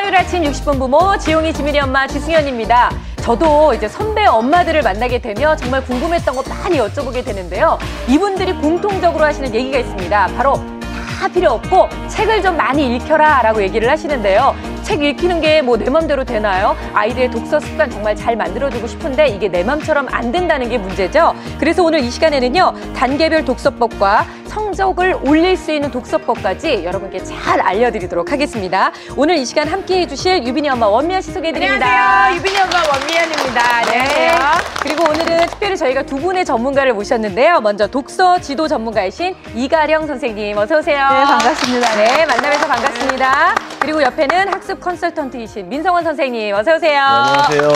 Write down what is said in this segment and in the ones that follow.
화요일 아침 60분 부모 지용이 지민이 엄마 지승현입니다. 저도 이제 선배 엄마들을 만나게 되면 정말 궁금했던 거 많이 여쭤보게 되는데요. 이분들이 공통적으로 하시는 얘기가 있습니다. 바로 다 필요 없고 책을 좀 많이 읽혀라 라고 얘기를 하시는데요. 책 읽히는 게 뭐 내 맘대로 되나요? 아이들의 독서 습관 정말 잘 만들어주고 싶은데 이게 내 맘처럼 안 된다는 게 문제죠. 그래서 오늘 이 시간에는요. 단계별 독서법과 성적을 올릴 수 있는 독서법까지 여러분께 잘 알려드리도록 하겠습니다. 오늘 이 시간 함께해 주실 유빈이 엄마 원미연 씨 소개해드립니다. 안녕하세요. 유빈이 엄마 원미연입니다. 안녕하세요. 네. 그리고 오늘은 특별히 저희가 두 분의 전문가를 모셨는데요. 먼저 독서 지도 전문가이신 이가령 선생님 어서 오세요. 네, 반갑습니다. 네, 만나뵈서 반갑습니다. 그리고 옆에는 학습 컨설턴트이신 민성원 선생님 어서 오세요. 네, 안녕하세요.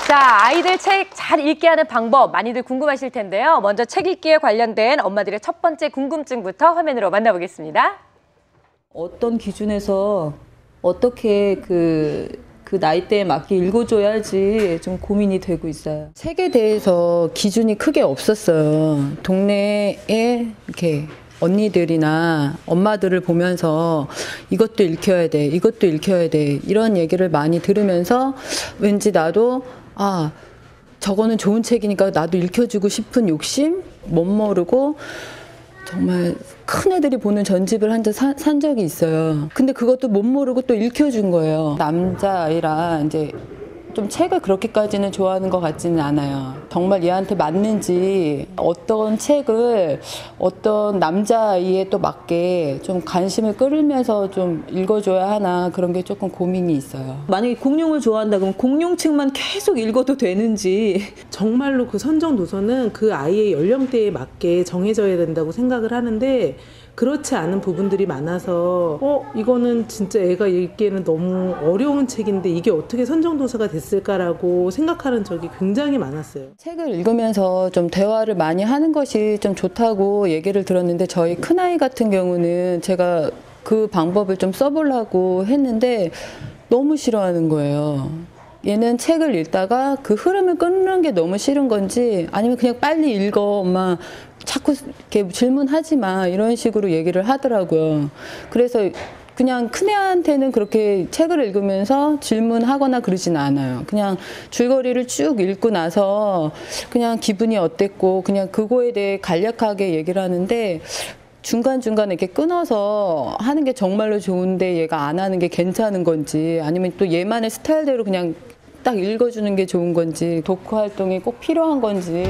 자, 아이들 책 잘 읽게 하는 방법 많이들 궁금하실 텐데요. 먼저 책 읽기에 관련된 엄마들의 첫 번째 궁금증부터 화면으로 만나보겠습니다. 어떤 기준에서 어떻게 그 나이대에 맞게 읽어줘야 할지 좀 고민이 되고 있어요. 책에 대해서 기준이 크게 없었어요. 동네에 이렇게 언니들이나 엄마들을 보면서 이것도 읽혀야 돼, 이것도 읽혀야 돼 이런 얘기를 많이 들으면서 왠지 나도 저거는 좋은 책이니까 나도 읽혀주고 싶은 욕심 못 모르고 정말 큰 애들이 보는 전집을 산 적이 있어요. 근데 그것도 못 모르고 또 읽혀준 거예요. 남자아이라 이제 좀 책을 그렇게까지는 좋아하는 것 같지는 않아요. 정말 얘한테 맞는지 어떤 책을 어떤 남자아이에 또 맞게 좀 관심을 끌면서 좀 읽어줘야 하나 그런 게 조금 고민이 있어요. 만약에 공룡을 좋아한다 그러면 공룡책만 계속 읽어도 되는지. 정말로 그 선정 도서는 그 아이의 연령대에 맞게 정해져야 된다고 생각을 하는데 그렇지 않은 부분들이 많아서 이거는 진짜 애가 읽기에는 너무 어려운 책인데 이게 어떻게 선정도서가 됐을까라고 생각하는 적이 굉장히 많았어요. 책을 읽으면서 좀 대화를 많이 하는 것이 좀 좋다고 얘기를 들었는데 저희 큰아이 같은 경우는 제가 그 방법을 좀 써보려고 했는데 너무 싫어하는 거예요. 얘는 책을 읽다가 그 흐름을 끊는 게 너무 싫은 건지 아니면 그냥 빨리 읽어 엄마 자꾸 이렇게 질문하지 마 이런 식으로 얘기를 하더라고요. 그래서 그냥 큰애한테는 그렇게 책을 읽으면서 질문하거나 그러진 않아요. 그냥 줄거리를 쭉 읽고 나서 그냥 기분이 어땠고 그냥 그거에 대해 간략하게 얘기를 하는데 중간중간에 이렇게 끊어서 하는 게 정말로 좋은데 얘가 안 하는 게 괜찮은 건지 아니면 또 얘만의 스타일대로 그냥 딱 읽어주는 게 좋은 건지 독후 활동이 꼭 필요한 건지.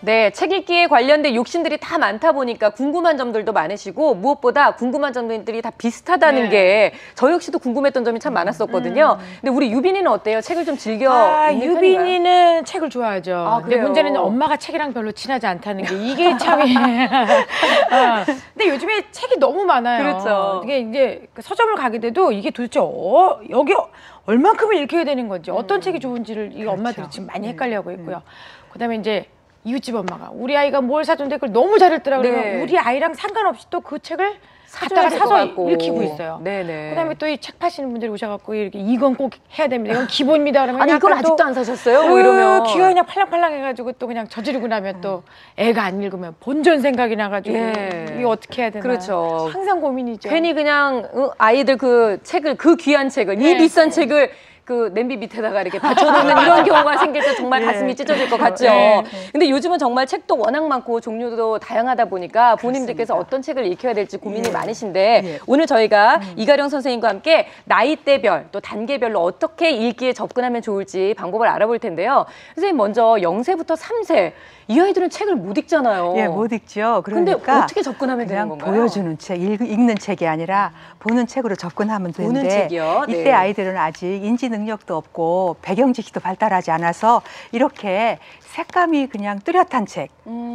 네, 책 읽기에 관련된 욕심들이 다 많다 보니까 궁금한 점들도 많으시고 무엇보다 궁금한 점들이 다 비슷하다는 게 저 역시도 궁금했던 점이 참 많았었거든요. 근데 우리 유빈이는 어때요? 책을 좀 즐겨 읽는 유빈이는 편인가요? 책을 좋아하죠. 근데 그래요? 문제는 엄마가 책이랑 별로 친하지 않다는 게 이게 참. 근데 요즘에 책이 너무 많아요. 그렇죠. 이게 이제 서점을 가게 돼도 이게 도대체 여기 얼만큼을 읽혀야 되는 건지 어떤 책이 좋은지를 이 엄마들이 지금 많이 헷갈려하고 있고요. 그다음에 이제 이웃집 엄마가 우리 아이가 뭘 사준대 그걸 너무 잘했더라고 그러면 우리 아이랑 상관없이 또 그 책을 갖다가 사서 읽히고 있어요. 네네. 그다음에 또 이 책 파시는 분들이 오셔갖고 이렇게 이건 꼭 해야 됩니다. 이건 기본입니다. 그러면 아니 이걸 아직도 안 사셨어요? 뭐 이러면 귀가 그냥 팔랑팔랑 해가지고 또 그냥 저지르고 나면 또 애가 안 읽으면 본전 생각이 나가지고 이거 어떻게 해야 되나. 그렇죠. 항상 고민이죠. 괜히 그냥 아이들 그 책을 그 귀한 책을 이 비싼 책을 그 냄비 밑에다가 이렇게 받쳐놓는 이런 경우가 생길 때 정말 가슴이 찢어질 것 같죠. 근데 요즘은 정말 책도 워낙 많고 종류도 다양하다 보니까 부모님들께서 어떤 책을 읽혀야 될지 고민이 많으신데 오늘 저희가 이가령 선생님과 함께 나이대별 또 단계별로 어떻게 읽기에 접근하면 좋을지 방법을 알아볼 텐데요. 선생님 먼저 0세부터 3세 이 아이들은 책을 못 읽잖아요. 예, 못 읽죠. 그러니까 근데 어떻게 접근하면 되는 그냥 건가요? 보여주는 책, 읽는 책이 아니라 보는 책으로 접근하면 되는데 보는 책이요? 네. 이때 아이들은 아직 인지 능력도 없고 배경 지식도 발달하지 않아서 이렇게 색감이 그냥 뚜렷한 책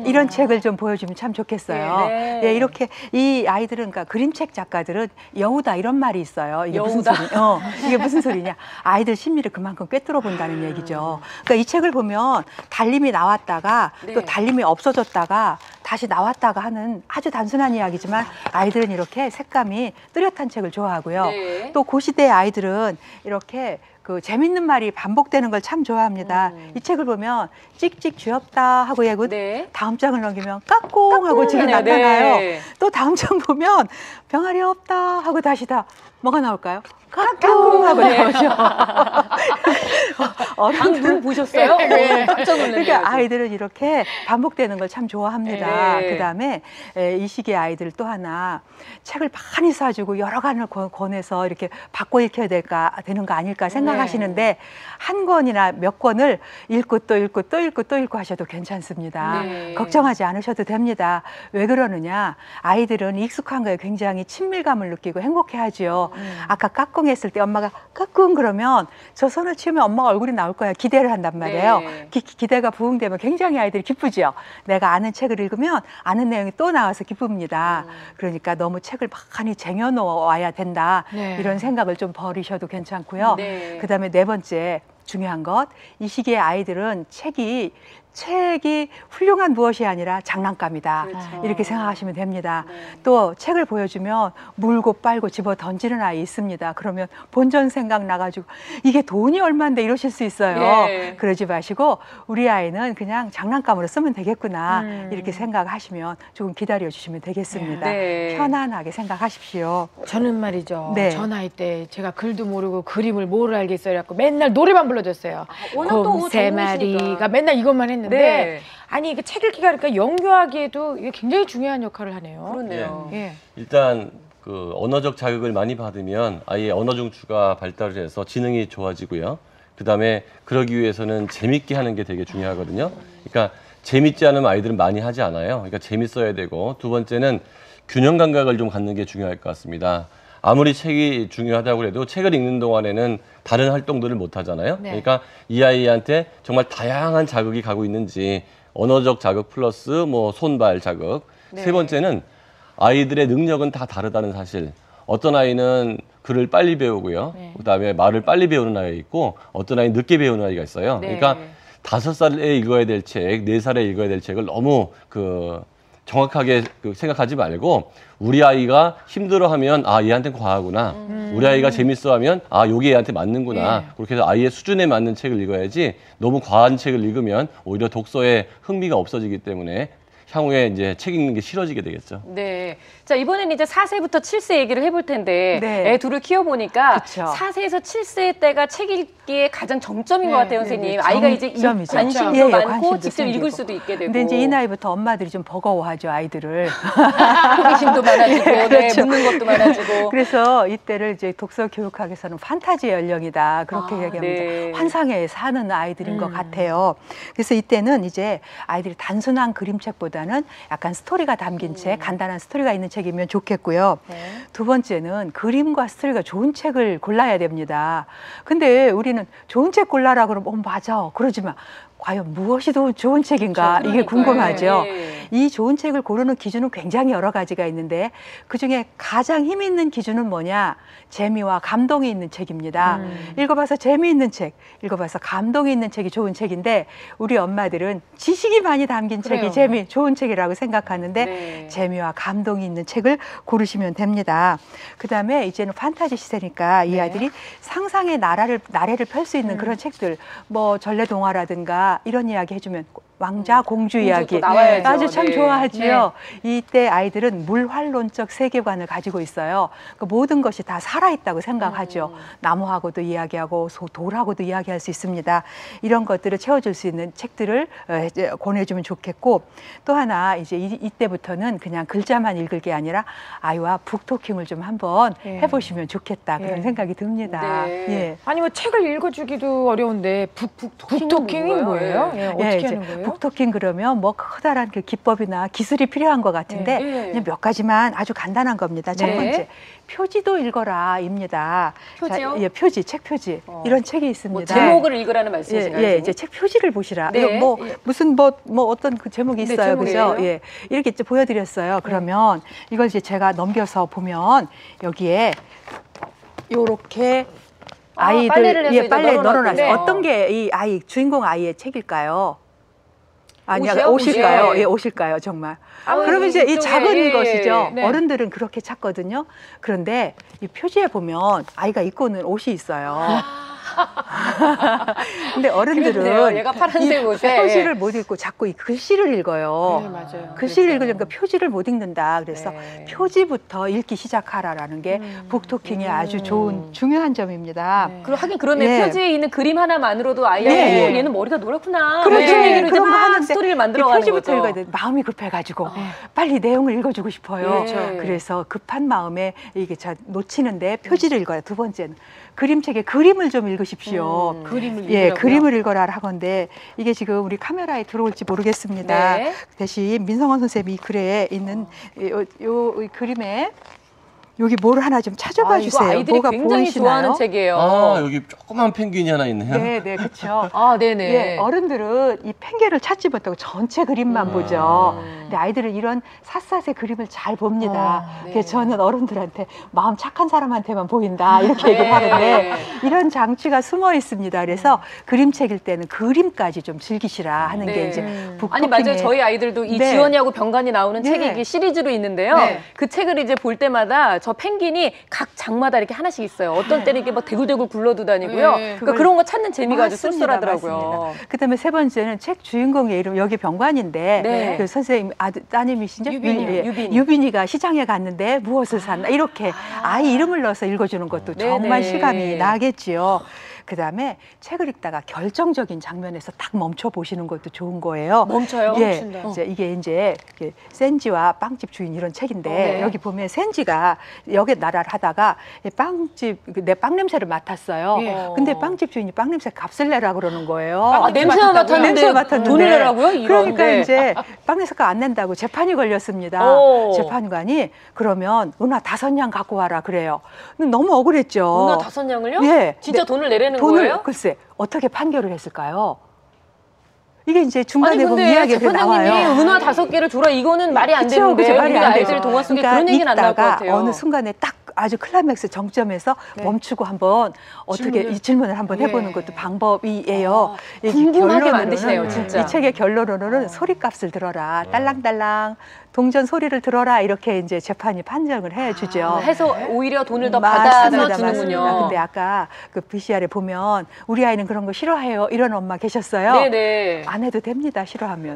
이런 책을 좀 보여주면 참 좋겠어요. 네, 이렇게 이 아이들은 그러니까 그림책 작가들은 여우다 이런 말이 있어요. 이게 여우다. 무슨 소리? 이게 무슨 소리냐? 아이들 심리를 그만큼 꿰뚫어 본다는 얘기죠. 그러니까 이 책을 보면 달림이 나왔다가 또 달림이 없어졌다가 다시 나왔다가 하는 아주 단순한 이야기지만 아이들은 이렇게 색감이 뚜렷한 책을 좋아하고요. 또 그 시대의 아이들은 이렇게 그 재밌는 말이 반복되는 걸 참 좋아합니다. 이 책을 보면 찍찍 쥐었다 하고 얘고 네. 다음 장을 넘기면 까꿍 하고 집이 네, 나타나요. 네. 또 다음 장 보면 병아리 없다 하고 다시 뭐가 나올까요? 까꿍 하고 나오죠. 방금 보셨어요? 네. 깜짝 놀랐네요. 그러니까 아이들은 이렇게 반복되는 걸 참 좋아합니다. 네. 그다음에 이 시기의 아이들 또 하나 책을 많이 사주고 여러 권을 권해서 이렇게 바꿔 읽혀야 되는 거 아닐까 생각하시는데 한 권이나 몇 권을 읽고 또 읽고 또 읽고 또 읽고 하셔도 괜찮습니다. 네. 걱정하지 않으셔도 됩니다. 왜 그러느냐? 아이들은 익숙한 거에 굉장히 친밀감을 느끼고 행복해하지요. 아까 까꿍 했을 때 엄마가 까꿍 그러면 저 손을 치면 엄마가 얼굴이 나올 거야 기대를 한단 말이에요. 네. 기대가 부응되면 굉장히 아이들이 기쁘죠. 내가 아는 책을 읽으면 아는 내용이 또 나와서 기쁩니다. 그러니까 너무 책을 많이 쟁여놓아야 된다. 네. 이런 생각을 좀 버리셔도 괜찮고요. 네. 그다음에 네 번째 중요한 것, 이 시기의 아이들은 책이 훌륭한 무엇이 아니라 장난감이다. 그렇죠. 이렇게 생각하시면 됩니다. 네. 또 책을 보여주면 물고 빨고 집어 던지는 아이 있습니다. 그러면 본전 생각 나가지고 이게 돈이 얼마인데 이러실 수 있어요. 예. 그러지 마시고 우리 아이는 그냥 장난감으로 쓰면 되겠구나. 이렇게 생각하시면 조금 기다려 주시면 되겠습니다. 네. 편안하게 생각하십시오. 저는 말이죠. 네. 저 나이 때 제가 글도 모르고 그림을 뭘 알겠어요. 그래갖고 맨날 노래만 불러줬어요. 워낙 또 곰 세 전문이시니까. 마리가 맨날 이것만 했는데 네. 아니 이게 책 읽기가 그러니까 연구하기에도 이게 굉장히 중요한 역할을 하네요. 그렇네요. 예. 일단 그 언어적 자극을 많이 받으면 아이의 언어 중추가 발달을 해서 지능이 좋아지고요. 그다음에 그러기 위해서는 재밌게 하는 게 되게 중요하거든요. 그러니까 재밌지 않으면 아이들은 많이 하지 않아요. 그러니까 재밌어야 되고 두 번째는 균형 감각을 좀 갖는 게 중요할 것 같습니다. 아무리 책이 중요하다고 해도 책을 읽는 동안에는 다른 활동들을 못 하잖아요. 네. 그러니까 이 아이한테 정말 다양한 자극이 가고 있는지 언어적 자극 플러스 뭐 손발 자극. 네. 세 번째는 아이들의 능력은 다 다르다는 사실. 어떤 아이는 글을 빨리 배우고요. 네. 그다음에 말을 빨리 배우는 아이가 있고 어떤 아이는 늦게 배우는 아이가 있어요. 네. 그러니까 5살에 읽어야 될 책, 4살에 읽어야 될 책을 너무 정확하게 생각하지 말고 우리 아이가 힘들어하면 아 얘한테는 과하구나. 우리 아이가 재밌어하면 아 요게 얘한테 맞는구나. 네. 그렇게 해서 아이의 수준에 맞는 책을 읽어야지 너무 과한 책을 읽으면 오히려 독서에 흥미가 없어지기 때문에 향후에 이제 책 읽는 게 싫어지게 되겠죠. 네. 자, 이번에는 이제 4세부터 7세 얘기를 해볼 텐데, 네. 애 둘을 키워보니까 그쵸. 4세에서 7세 때가 책 읽기의 가장 정점인 네, 것 같아요, 네, 선생님. 네. 아이가 이제 정점이죠. 관심도 예, 예, 많고 관심도 직접 생기고. 읽을 수도 있게 되고. 근데 이제 이 나이부터 엄마들이 좀 버거워하죠, 아이들을. 호기심도 많아지고, 네, 그렇죠. 묻는 것도 많아지고. 그래서 이때를 이제 독서 교육학에서는 판타지의 연령이다. 그렇게 아, 얘기합니다. 네. 환상에 사는 아이들인 것 같아요. 그래서 이때는 이제 아이들이 단순한 그림책보다는 약간 스토리가 담긴 책, 간단한 스토리가 있는 책이면 좋겠고요. 두 번째는 그림과 스토리가 좋은 책을 골라야 됩니다. 근데 우리는 좋은 책 골라라 그러면 맞아. 그러지 마. 과연 무엇이 좋은 책인가 이게 궁금하죠. 네. 이 좋은 책을 고르는 기준은 굉장히 여러 가지가 있는데 그중에 가장 힘 있는 기준은 뭐냐? 재미와 감동이 있는 책입니다. 읽어봐서 재미있는 책, 읽어봐서 감동이 있는 책이 좋은 책인데 우리 엄마들은 지식이 많이 담긴 그래요. 책이 좋은 책이라고 생각하는데 네. 재미와 감동이 있는 책을 고르시면 됩니다. 그다음에 이제는 판타지 시대니까 이 아이들이 상상의 나래를 펼 수 있는 그런 책들, 뭐 전래동화라든가 이런 이야기 해주면 왕자 공주 이야기 또 나와야죠. 아주 참 네. 좋아하지요. 이때 아이들은 물활론적 세계관을 가지고 있어요. 그 모든 것이 다 살아있다고 생각하죠. 나무하고도 이야기하고 돌하고도 이야기할 수 있습니다. 이런 것들을 채워줄 수 있는 책들을 이제 권해주면 좋겠고 또 하나 이제 이때부터는 그냥 글자만 읽을 게 아니라 아이와 북토킹을 좀 한번 해보시면 좋겠다 그런 생각이 듭니다. 네. 예. 아니 뭐 책을 읽어주기도 어려운데 북토킹이 뭐예요? 예, 어떻게 이제 하는 거예요? 북토킹 그러면 뭐 커다란 그 기법이나 기술이 필요한 것 같은데 네. 그냥 몇 가지만 아주 간단한 겁니다. 첫 네. 번째 표지도 읽어라입니다. 표지요? 자, 예, 표지, 책 표지 이런 책이 있습니다. 뭐 제목을 읽으라는 말씀이신가요? 예, 선생님? 이제 책 표지를 보시라. 네. 이거 뭐 무슨 뭐 어떤 그 제목이 네, 있어요, 제목이에요? 그죠? 예, 이렇게 이제 보여드렸어요. 그러면 이걸 이제 제가 넘겨서 보면 여기에 요렇게 아이들 빨래를 해서 이제 빨래 널어놨군요. 널어놨어요. 어떤 게 이 아이 주인공 아이의 책일까요? 아니야 옷이요? 옷일까요? 옷이요? 예, 옷일까요, 정말. 아유, 그러면 이제 이 이쪽에, 작은 예, 것이죠. 네. 어른들은 그렇게 찾거든요. 그런데 이 표지에 보면 아이가 입고 있는 옷이 있어요. 근데 어른들은 그렇네요. 얘가 파란색 옷에 표지를 못 읽고 자꾸 이 글씨를 읽어요. 네, 맞아요. 글씨를 읽으니까 표지를 못 읽는다. 그래서 네. 표지부터 읽기 시작하라라는 게 북토킹의 아주 좋은 중요한 점입니다. 네. 그리고 하긴 그러네. 네. 표지에 있는 그림 하나만으로도 아이가 네. 얘는 머리가 노랗구나. 그렇죠. 이런 얘기를 이제 그런 거 막 하는데 스토리를 이 만들어가는 표지부터 거죠. 읽어야 돼. 마음이 급해가지고 빨리 내용을 읽어주고 싶어요. 네. 그래서 급한 마음에 이게 놓치는데 표지를 읽어요. 두 번째는 그림책에 그림을 좀 읽으십시오. 그림을 예, 읽으라고요? 그림을 읽어라 하건데 이게 지금 우리 카메라에 들어올지 모르겠습니다. 네. 대신 민성원 선생님이 이 글에 있는 이 그림에 여기 뭘 하나 좀 찾아봐 아, 이거 주세요. 아이들이 뭐가 굉장히 보이시나요? 좋아하는 책이에요. 아, 여기 조그만 펭귄이 하나 있네요. 네, 네, 그렇죠. 아, 네네. 예, 어른들은 이 팽개를 찾지 못하고 전체 그림만 보죠. 근데 아이들은 이런 샅샅의 그림을 잘 봅니다. 네. 그래서 저는 어른들한테 마음 착한 사람한테만 보인다 이렇게 얘기를 네. 하는데 이런 장치가 숨어 있습니다. 그래서 그림책일 때는 그림까지 좀 즐기시라 하는 네. 게 이제 아니 맞아요. 저희 아이들도 이 네. 지원이하고 병관이 나오는 네. 책이 이게 시리즈로 있는데요. 네. 그 책을 이제 볼 때마다 저 펭귄이 각 장마다 이렇게 하나씩 있어요. 어떤 때는 이렇게 막 대굴대굴 굴러도 다니고요. 네. 그러니까 그런 거 찾는 재미가 아주 맞습니다. 쏠쏠하더라고요. 맞습니다. 그다음에 세 번째는 책 주인공의 이름 여기 병관인데 네. 그 선생님 따님이신죠? 유빈이요. 유빈이가 시장에 갔는데 무엇을 샀나 이렇게 아이 이름을 넣어서 읽어주는 것도 정말 네네. 실감이 나겠지요. 그다음에 책을 읽다가 결정적인 장면에서 딱 멈춰 보시는 것도 좋은 거예요. 멈춰요? 예, 멈춘다. 이게 이제 센지와 빵집 주인 이런 책인데 네. 여기 보면 센지가 역에 나라를 하다가 빵집 내 빵 냄새를 맡았어요. 예. 근데 빵집 주인이 빵 냄새 값을 내라 그러는 거예요. 아, 냄새만 맡았는데 냄새 맡았는데 돈을 내라고요? 이런데. 그러니까 이제 빵 냄새가 안 낸다고 재판이 걸렸습니다. 오. 재판관이 그러면 은하 5냥 갖고 와라 그래요. 근데 너무 억울했죠. 은하 5냥을요? 예. 진짜 네. 돈을 내라는 돈을 거예요? 글쎄 어떻게 판결을 했을까요? 이게 이제 중간에 아니 보면 근데 이야기가 재판장님이 나와요. 은하 5개를 줘라 이거는 말이 안 그쵸, 되는데 그쵸, 말이 우리가 안 아이들 되죠. 동화 속에 그러니까 그런 얘기는 안 나올 것 읽다가 같아요. 어느 순간에 딱 아주 클라이맥스 정점에서 멈추고 한번 어떻게 이 질문을 한번 해보는 것도 방법이에요. 이 궁금하게 결론으로는 만드시네요, 진짜. 이 책의 결론으로는 소리값을 들어라, 딸랑딸랑 동전 소리를 들어라 이렇게 이제 재판이 판정을 해주죠. 해서 오히려 돈을 더 맞습니다, 받아서 주는군요. 맞습니다. 근데 아까 그 VCR에 보면 우리 아이는 그런 거 싫어해요 이런 엄마 계셨어요. 네네. 안 해도 됩니다. 싫어하면.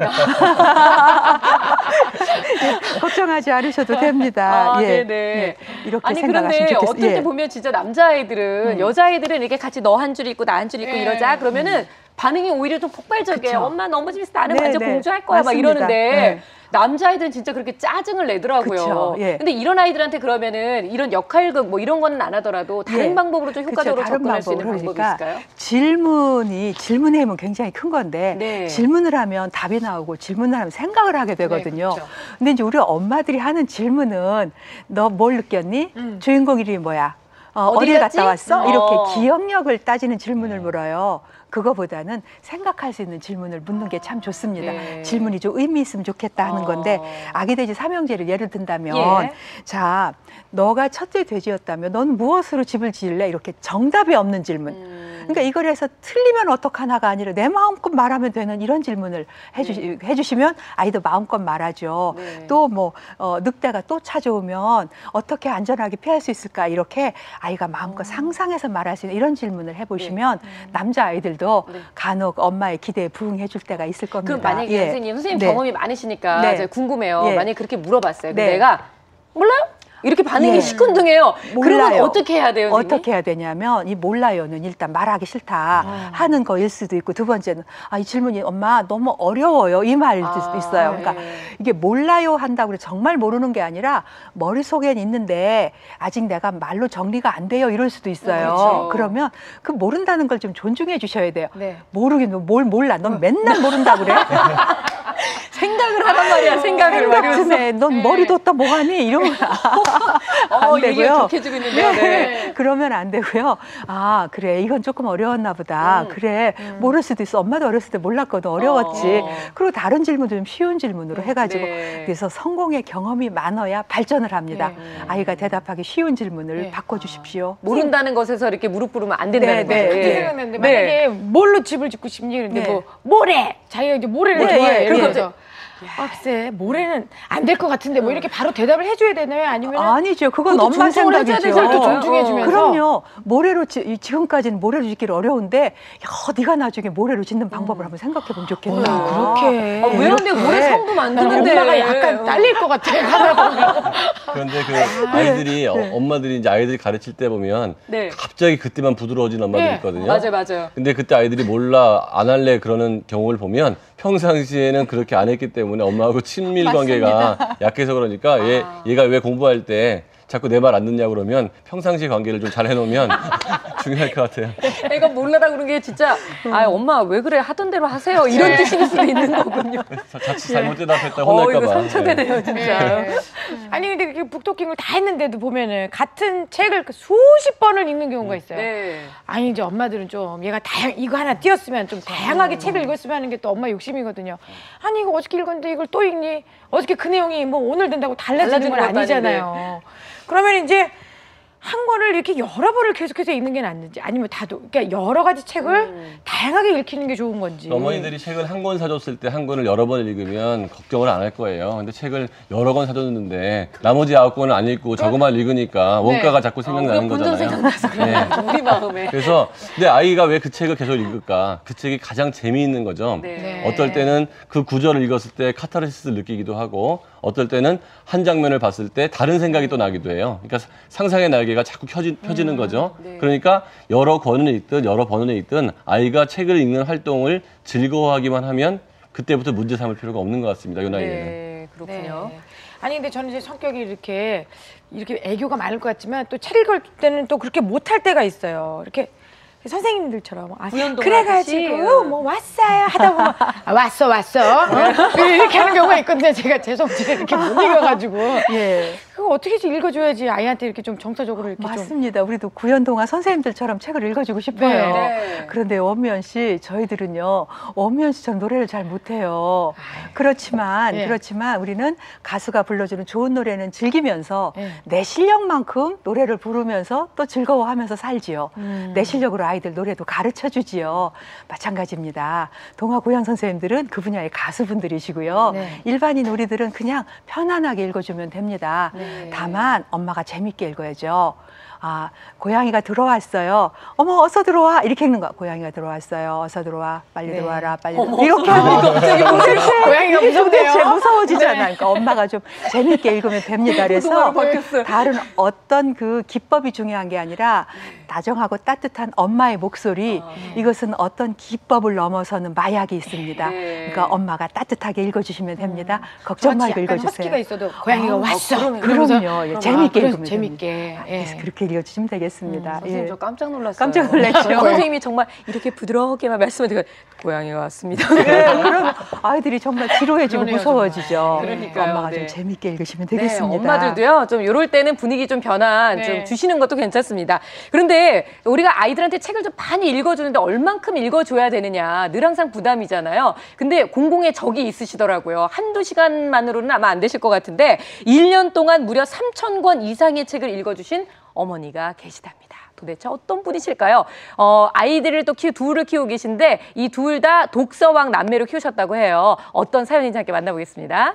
걱정하지 않으셔도 됩니다. 아, 예. 네네. 예. 이렇게 아니 생각하시면 그런데 좋겠어요. 어떨 때 예. 보면 진짜 남자아이들은 여자아이들은 이렇게 같이 너 한 줄 읽고 나 한 줄 읽고 네. 이러자 그러면은 반응이 오히려 좀 폭발적이에요. 그쵸. 엄마 너무 재밌어. 나는 네, 완전 네. 공주할 거야. 맞습니다. 막 이러는데 네. 남자아이들은 진짜 그렇게 짜증을 내더라고요. 그쵸, 예. 근데 이런 아이들한테 그러면은 이런 역할극 뭐 이런 거는 안 하더라도 다른 예. 방법으로 좀 효과적으로 그쵸, 다른 접근할 수 있는 방법으로 방법이 그러니까 있을까요? 질문의 힘은 굉장히 큰 건데 네. 질문을 하면 답이 나오고 질문을 하면 생각을 하게 되거든요. 네, 그렇죠. 근데 이제 우리 엄마들이 하는 질문은 너 뭘 느꼈니? 주인공 이름이 뭐야? 어딜 갔지? 갔다 왔어? 이렇게 어. 기억력을 따지는 질문을 물어요. 그거보다는 생각할 수 있는 질문을 묻는 게 참 좋습니다. 네. 질문이 좀 의미 있으면 좋겠다 하는 건데 아기 돼지 삼형제를 예를 든다면 예. 자 너가 첫째 돼지였다면 넌 무엇으로 집을 지을래? 이렇게 정답이 없는 질문. 그러니까 이걸 해서 틀리면 어떡하나가 아니라 내 마음껏 말하면 되는 이런 질문을 해주시면 아이도 마음껏 말하죠. 네. 또 뭐 늑대가 또 찾아오면 어떻게 안전하게 피할 수 있을까? 이렇게 아이가 마음껏 상상해서 말할 수 있는 이런 질문을 해보시면 남자 아이들도 간혹 엄마의 기대에 부응해 줄 때가 있을 겁니다. 그럼 만약에 예. 선생님 네. 경험이 많으니까 네. 제가 궁금해요. 예. 만약에 그렇게 물어봤어요. 근데 네. 내가 몰라요? 이렇게 반응이 예. 시큰둥해요. 그러면 몰라요. 어떻게 해야 돼요, 선생님? 어떻게 해야 되냐면 이 몰라요는 일단 말하기 싫다 하는 거일 수도 있고 두 번째는 이 질문이 엄마 너무 어려워요 이 말일 수도 있어요. 그러니까 네. 이게 몰라요 한다고 해서 정말 모르는 게 아니라 머릿속엔 있는데 아직 내가 말로 정리가 안 돼요 이럴 수도 있어요. 그렇죠. 그러면 그 모른다는 걸 좀 존중해 주셔야 돼요. 네. 모르긴 뭘 몰라. 넌 맨날 모른다 그래. 생각을 하란 말이야, 생각을. 막 이러면서. 생각 좀 해. 넌 머리 뒀다 뭐하니? 이러면 안 얘기가 되고요. 좋게 해주고 있는데요. 네. 그러면 안 되고요. 아 그래 이건 조금 어려웠나 보다. 그래 모를 수도 있어. 엄마도 어렸을 때 몰랐거든. 어려웠지. 그리고 다른 질문도 좀 쉬운 질문으로 해가지고 네. 그래서 성공의 경험이 많아야 발전을 합니다. 아이가 대답하기 쉬운 질문을 네. 바꿔주십시오. 모른다는 것에서 이렇게 무릎 꿇으면 안 된다는 네, 거죠. 네. 그게 생각났는데 네. 만약에 뭘로 집을 짓고 싶니? 그런데 네. 뭐 모래 자기가 이제 모래를 네, 좋아해. 예, 그래서 예. 글쎄 모레는 안 될 것 같은데 뭐 이렇게 바로 대답을 해줘야 되나요? 아니면 아니죠. 그건 그것도 엄마 존중을 해줘야 생각이죠. 되잖아요. 또 존중해주면서. 그럼요. 모래로 지금까지는 모래로 짓기를 어려운데 야, 네가 나중에 모래로 짓는 방법을 한번 생각해 보면 좋겠다. 그렇게. 왜 근데 모래 성도 만드는데 엄마가 약간 딸릴 것 같아. 하나 보면. 그런데 그 아이들이 엄마들이 이제 아이들이 가르칠 때 보면 네. 갑자기 그때만 부드러워진 엄마들 네. 있거든요. 맞아요. 근데 그때 아이들이 몰라 안 할래 그러는 경우를 보면 평상시에는 그렇게 안 했기 때문에 엄마하고 친밀 관계가 약해서 그러니까 얘가 왜 공부할 때 자꾸 내 말 안 듣냐고 그러면 평상시 관계를 좀 잘 해놓으면 중요할 것 같아요. 애가 몰라라 그런 게 진짜 엄마 왜 그래 하던 대로 하세요 이런 뜻일 수도 있는 거군요. 자칫 잘못 대답했다 혼날까 이거 봐. 상처되네요 진짜. 아니 근데 이렇게 북토킹을 다 했는데도 보면은 같은 책을 수십 번을 읽는 경우가 있어요. 네. 아니 이제 엄마들은 좀 얘가 이거 하나 띄었으면 좀 다양하게 책을 읽었으면 하는 게 또 엄마 욕심이거든요. 아니 이거 어저께 읽었는데 이걸 또 읽니? 어저께 그 내용이 뭐 오늘 된다고 달라지는 건 것도 아니잖아요. 그러면 이제 한 권을 이렇게 여러 번을 계속해서 읽는 게 낫는지 아니면 그러니까 여러 가지 책을 다양하게 읽히는 게 좋은 건지. 어머니들이 책을 한 권 사줬을 때 한 권을 여러 번 읽으면 걱정을 안 할 거예요. 근데 책을 여러 권 사줬는데 나머지 9권을 안 읽고 저거만 읽으니까 원가가 자꾸 생각나는 본전 거잖아요. 생각나서 우리 마음에. 그래서 근데 아이가 왜 그 책을 계속 읽을까? 그 책이 가장 재미있는 거죠. 네. 어떨 때는 그 구절을 읽었을 때 카타르시스를 느끼기도 하고 어떨 때는 한 장면을 봤을 때 다른 생각이 또 나기도 해요. 그러니까 상상의 날개가 자꾸 펴지는 거죠. 네. 그러니까 여러 권을 읽든 여러 번을 읽든 아이가 책을 읽는 활동을 즐거워하기만 하면 그때부터 문제 삼을 필요가 없는 것 같습니다. 이 나이에는. 네, 그렇군요. 네. 아니 근데 저는 이제 성격이 이렇게 애교가 많을 것 같지만 또 책 읽을 때는 또 그렇게 못할 때가 있어요. 이렇게 선생님들처럼 구연동 그래가지고 뭐 왔어요 하다 보면 왔어 이렇게 하는 경우가 있거든요. 제가 제 성질에 이렇게 못 읽어가지고 그거 어떻게 읽어줘야지 아이한테 이렇게 좀 정서적으로 이렇게 맞습니다. 우리도 구연동아 선생님들처럼 책을 읽어주고 싶어요. 네. 그런데 엄미연 씨, 저희들은요, 엄미연 씨처럼 노래를 잘 못해요. 그렇지만 우리는 가수가 불러주는 좋은 노래는 즐기면서 내 실력만큼 노래를 부르면서 또 즐거워하면서 살지요. 내 실력으로 아이들 노래도 가르쳐 주지요. 마찬가지입니다. 동아 고양 선생님들은 그 분야의 가수분들이시고요. 일반인 우리들은 그냥 편안하게 읽어주면 됩니다. 다만 엄마가 재밌게 읽어야죠. 아, 고양이가 들어왔어요. 어머, 어서 들어와. 이렇게 읽는 거야. 고양이가 들어왔어요. 어서 들어와. 빨리 들어와라. 빨리 들어와. 이렇게 하면 갑자기 고양이가 무섭네요. 무서워지잖아. 그러니까 엄마가 좀 재밌게 읽으면 됩니다. 그래서 다른 어떤 그 기법이 중요한 게 아니라 다정하고 따뜻한 엄마의 목소리, 이것은 어떤 기법을 넘어서는 마약이 있습니다. 그러니까 엄마가 따뜻하게 읽어주시면 됩니다. 걱정 말고 읽어주세요. 허스키가 있어도 고양이가 왔어. 그럼요. 재밌게 읽으면 재밌게. 그래서 그렇게 읽어주시면 되겠습니다. 선생님 저 깜짝 놀랐어요. 깜짝 놀랐죠. 선생님이 정말 이렇게 부드럽게만 말씀을 드리고 고양이가 왔습니다. 그럼 아이들이 정말 지루해지고 무서워지죠. 그러니까요. 엄마가 좀 재밌게 읽으시면 되겠습니다. 엄마들도요, 좀 이럴 때는 분위기 좀 변환 좀 주시는 것도 괜찮습니다. 그런데 우리가 아이들한테 책을 좀 많이 읽어주는데 얼만큼 읽어줘야 되느냐 늘 항상 부담이잖아요. 근데 공공의 적이 있으시더라고요. 한두 시간만으로는 아마 안 되실 것 같은데 1년 동안 무려 3,000권 이상의 책을 읽어주신 어머니가 계시답니다. 도대체 어떤 분이실까요? 아이들을 또 둘을 키우고 계신데 이 둘 다 독서왕 남매로 키우셨다고 해요. 어떤 사연인지 함께 만나보겠습니다.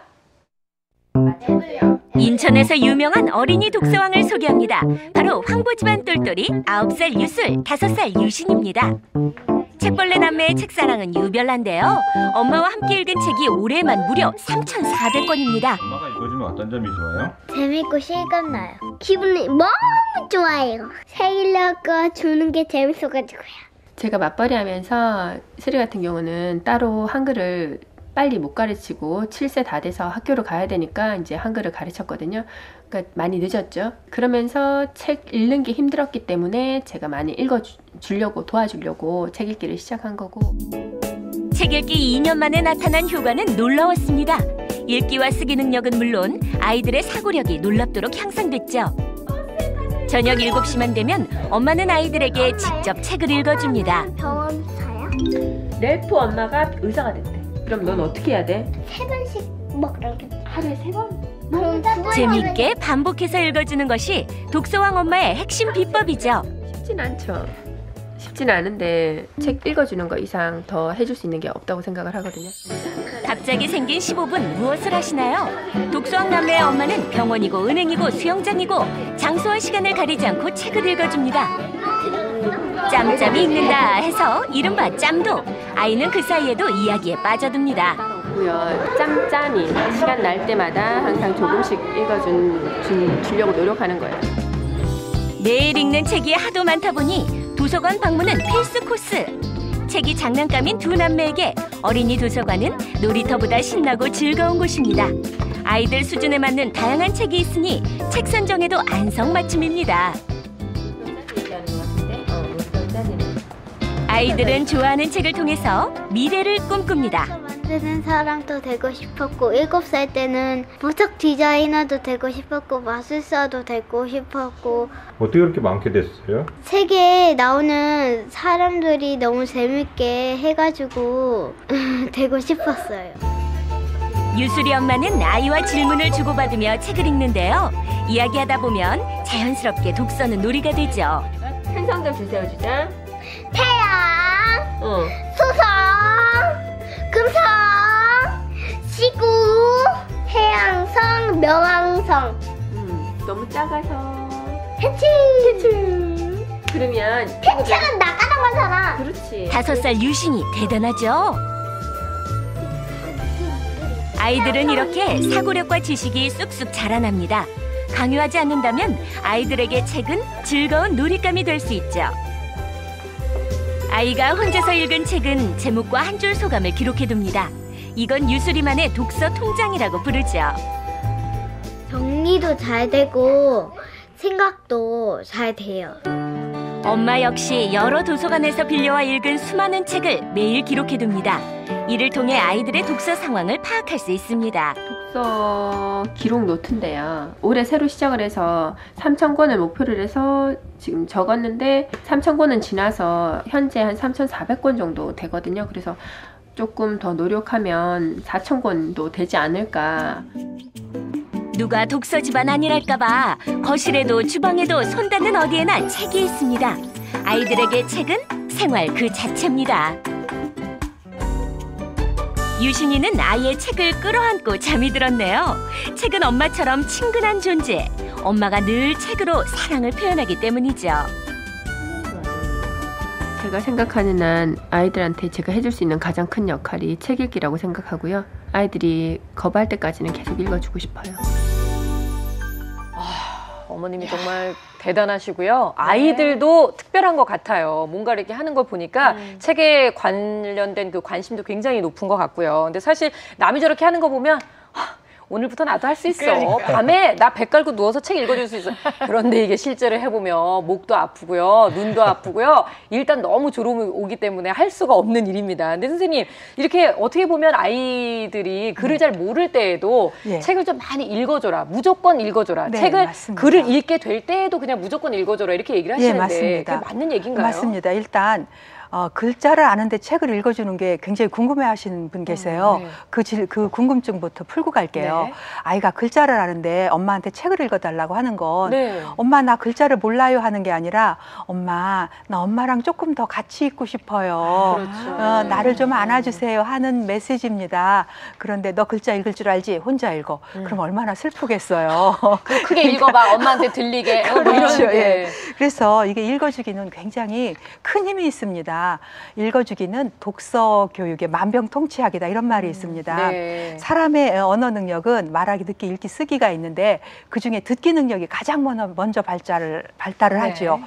인천에서 유명한 어린이 독서왕을 소개합니다. 바로 황보집안 똘똘이 9살 유술, 5살 유신입니다. 책벌레 남매의 책사랑은 유별난데요. 엄마와 함께 읽은 책이 올해만 무려 3,400권입니다. 엄마가 읽어주면 어떤 점이 좋아요? 재밌고 실감나요. 기분이 너무 좋아요. 책 읽어주는 게 재밌어가지고요. 제가 맞벌이 하면서 슬이 같은 경우는 따로 한글을 빨리 못 가르치고 7세 다 돼서 학교로 가야 되니까 이제 한글을 가르쳤거든요. 그러니까 많이 늦었죠. 그러면서 책 읽는 게 힘들었기 때문에 제가 많이 읽어주려고 도와주려고 책 읽기를 시작한 거고. 책 읽기 2년 만에 나타난 효과는 놀라웠습니다. 읽기와 쓰기 능력은 물론 아이들의 사고력이 놀랍도록 향상됐죠. 저녁 7시만 되면 엄마는 아이들에게 직접 책을 읽어줍니다. 병원 가요? 래프 엄마가 의사가 됐대. 그럼 넌 어떻게 해야 돼? 3번씩 먹으라고. 하루에 3번? 그럼 2번 재밌게 반복해서 읽어주는 것이 독서왕 엄마의 핵심 비법이죠. 쉽진 않죠. 쉽진 않은데 책 읽어주는 거 이상 더 해줄 수 있는 게 없다고 생각을 하거든요. 갑자기 생긴 15분 무엇을 하시나요? 독서왕 남매의 엄마는 병원이고 은행이고 수영장이고 장소와 시간을 가리지 않고 책을 읽어줍니다. 짬짬이 읽는다 해서 이른바 짬도. 아이는 그 사이에도 이야기에 빠져듭니다. 짬짬이 시간 날 때마다 항상 조금씩 주려고 노력하는 거예요. 매일 읽는 책이 하도 많다 보니 도서관 방문은 필수 코스. 책이 장난감인 두 남매에게 어린이 도서관은 놀이터보다 신나고 즐거운 곳입니다. 아이들 수준에 맞는 다양한 책이 있으니 책 선정에도 안성맞춤입니다. 아이들은 좋아하는 책을 통해서 미래를 꿈꿉니다. 만드는 사람도 되고 싶었고 7살 때는 보석 디자이너도 되고 싶었고 마술사도 되고 싶었고 어떻게 그렇게 많게 됐어요? 책에 나오는 사람들이 너무 재밌게 해가지고 되고 싶었어요. 유수리 엄마는 아이와 질문을 주고받으며 책을 읽는데요. 이야기하다 보면 자연스럽게 독서는 놀이가 되죠. 한성 좀 주세요, 주자. 태양, 수성, 금성, 지구, 해양성, 명왕성. 너무 작아서. 해충. 그러면 해충은 나가는 거잖아. 그렇지. 5살 유신이 대단하죠? 아이들은 이렇게 사고력과 지식이 쑥쑥 자라납니다. 강요하지 않는다면 아이들에게 책은 즐거운 놀잇감이 될 수 있죠. 아이가 혼자서 읽은 책은 제목과 한 줄 소감을 기록해둡니다. 이건 유수리만의 독서 통장이라고 부르죠. 정리도 잘 되고 생각도 잘 돼요. 엄마 역시 여러 도서관에서 빌려와 읽은 수많은 책을 매일 기록해둡니다. 이를 통해 아이들의 독서 상황을 파악할 수 있습니다. 독서 기록 노트인데요. 올해 새로 시작을 해서 3,000권을 목표를 해서 지금 적었는데 3,000권은 지나서 현재 한 3,400권 정도 되거든요. 그래서 조금 더 노력하면 4,000권도 되지 않을까. 누가 독서 집안 아니랄까봐 거실에도 주방에도 손 닿는 어디에나 책이 있습니다. 아이들에게 책은 생활 그 자체입니다. 유신이는 아이의 책을 끌어안고 잠이 들었네요. 책은 엄마처럼 친근한 존재. 엄마가 늘 책으로 사랑을 표현하기 때문이죠. 제가 생각하는 한 아이들한테 제가 해줄 수 있는 가장 큰 역할이 책 읽기라고 생각하고요. 아이들이 겁할 때까지는 계속 읽어주고 싶어요. 어머님이 정말 대단하시고요. 아이들도 특별한 것 같아요. 뭔가 이렇게 하는 걸 보니까 책에 관련된 그 관심도 굉장히 높은 것 같고요. 근데 사실 남이 저렇게 하는 거 보면 오늘부터 나도 할 수 있어. 그러니까. 밤에 나 배 깔고 누워서 책 읽어줄 수 있어. 그런데 이게 실제로 해보면 목도 아프고요. 눈도 아프고요. 일단 너무 졸음이 오기 때문에 할 수가 없는 일입니다. 근데 선생님, 이렇게 어떻게 보면 아이들이 글을 잘 모를 때에도 책을 좀 많이 읽어줘라. 무조건 읽어줘라. 네, 책을 맞습니다. 글을 읽게 될 때에도 그냥 무조건 읽어줘라. 이렇게 얘기를 하시는데 맞습니다. 그게 맞는 얘기인가요? 맞습니다. 일단 글자를 아는데 책을 읽어주는 게 굉장히 궁금해하시는 분 계세요. 그 궁금증부터 풀고 갈게요. 네. 아이가 글자를 아는데 엄마한테 책을 읽어달라고 하는 건 네. 엄마 나 글자를 몰라요 하는 게 아니라 엄마 나 엄마랑 조금 더 같이 있고 싶어요. 그렇죠. 나를 좀 안아주세요 하는 메시지입니다. 그런데 너 글자 읽을 줄 알지? 혼자 읽어. 그럼 얼마나 슬프겠어요. 크게 읽어봐. 엄마한테 들리게. 그렇죠. 이런, 예. 그래서 이게 읽어주기는 굉장히 큰 힘이 있습니다. 읽어주기는 독서 교육의 만병통치약이다 이런 말이 있습니다. 네. 사람의 언어 능력은 말하기, 듣기, 읽기, 쓰기가 있는데 그중에 듣기 능력이 가장 먼저 발달을 하죠.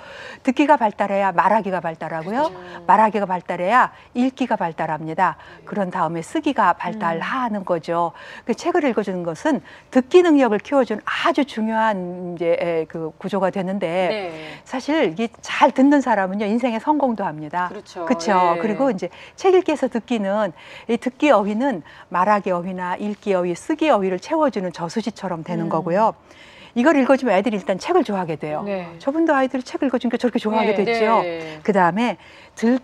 듣기가 발달해야 말하기가 발달하고요. 말하기가 발달해야 읽기가 발달합니다. 그런 다음에 쓰기가 발달하는 거죠. 그 책을 읽어주는 것은 듣기 능력을 키워주는 아주 중요한 이제 그 구조가 되는데 사실 이게 잘 듣는 사람은요 인생의 성공도 합니다. 그렇죠. 그리고 이제 책 읽기에서 듣기는 이 듣기 어휘는 말하기 어휘나 읽기 어휘, 쓰기 어휘를 채워주는 저수지처럼 되는 거고요. 이걸 읽어주면 애들이 일단 책을 좋아하게 돼요. 네. 저분도 아이들이 책을 읽어주니까 저렇게 좋아하게 네, 됐죠. 네. 그 다음에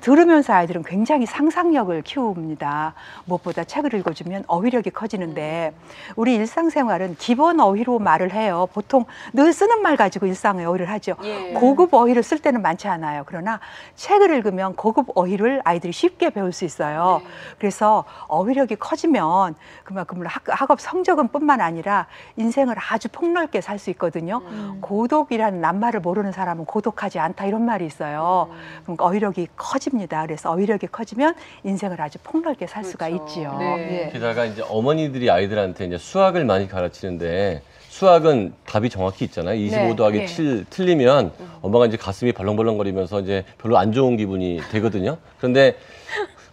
들으면서 아이들은 굉장히 상상력을 키웁니다. 무엇보다 책을 읽어주면 어휘력이 커지는데 우리 일상생활은 기본 어휘로 말을 해요. 보통 늘 쓰는 말 가지고 일상의 어휘를 하죠. 예. 고급 어휘를 쓸 때는 많지 않아요. 그러나 책을 읽으면 고급 어휘를 아이들이 쉽게 배울 수 있어요. 그래서 어휘력이 커지면 그만큼 학업 성적은 뿐만 아니라 인생을 아주 폭넓게 살 수 있거든요. 고독이라는 낱말을 모르는 사람은 고독하지 않다 이런 말이 있어요. 그러니까 어휘력이 커집니다. 그래서 어휘력이 커지면 인생을 아주 폭넓게 살 수가 있지요. 네. 예. 게다가 이제 어머니들이 아이들한테 이제 수학을 많이 가르치는데 수학은 답이 정확히 있잖아요. 25 더하기 네. 7 틀리면 엄마가 이제 가슴이 벌렁벌렁거리면서 이제 별로 안 좋은 기분이 되거든요. 그런데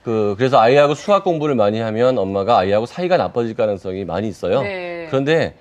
그래서 아이하고 수학 공부를 많이 하면 엄마가 아이하고 사이가 나빠질 가능성이 많이 있어요. 네. 그런데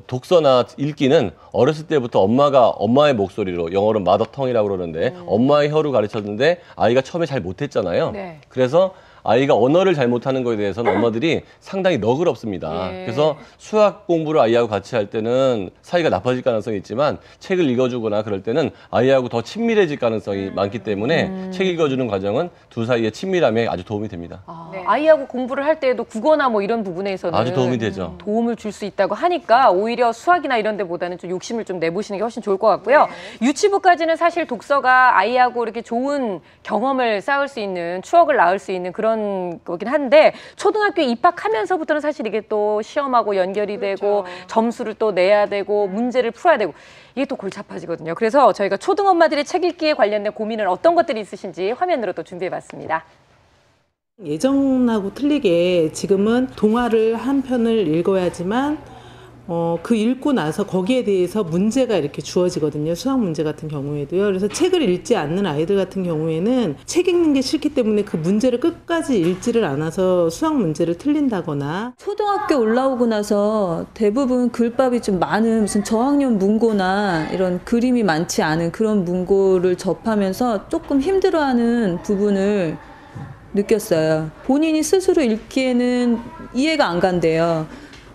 독서나 읽기는 어렸을 때부터 엄마가 엄마의 목소리로, 영어로 마더텅이라고 그러는데 엄마의 혀로 가르쳤는데 아이가 처음에 잘 못했잖아요. 네. 그래서 아이가 언어를 잘못하는 거에 대해서는 엄마들이 상당히 너그럽습니다. 예. 그래서 수학 공부를 아이하고 같이 할 때는 사이가 나빠질 가능성이 있지만 책을 읽어주거나 그럴 때는 아이하고 더 친밀해질 가능성이 많기 때문에 책 읽어주는 과정은 둘 사이의 친밀함에 아주 도움이 됩니다. 네. 아이하고 공부를 할 때에도 국어나 뭐 이런 부분에서는 아주 도움이 되죠. 도움을 줄 수 있다고 하니까 오히려 수학이나 이런 데보다는 좀 욕심을 좀 내보시는 게 훨씬 좋을 것 같고요. 유치부까지는 사실 독서가 아이하고 이렇게 좋은 경험을 쌓을 수 있는, 추억을 낳을 수 있는 그런 거긴 한데 초등학교에 입학하면서부터는 사실 이게 또 시험하고 연결이 되고 점수를 또 내야 되고 문제를 풀어야 되고 이게 또 골치 아파지거든요. 그래서 저희가 초등 엄마들의 책 읽기에 관련된 고민은 어떤 것들이 있으신지 화면으로 또 준비해봤습니다. 예전하고 틀리게 지금은 동화를 한 편을 읽어야지만 그 읽고 나서 거기에 대해서 문제가 이렇게 주어지거든요. 수학 문제 같은 경우에도요. 그래서 책을 읽지 않는 아이들 같은 경우에는 책 읽는 게 싫기 때문에 그 문제를 끝까지 읽지를 않아서 수학 문제를 틀린다거나. 초등학교 올라오고 나서 대부분 글밥이 좀 많은 무슨 저학년 문고나 이런 그림이 많지 않은 그런 문고를 접하면서 조금 힘들어하는 부분을 느꼈어요. 본인이 스스로 읽기에는 이해가 안 간대요.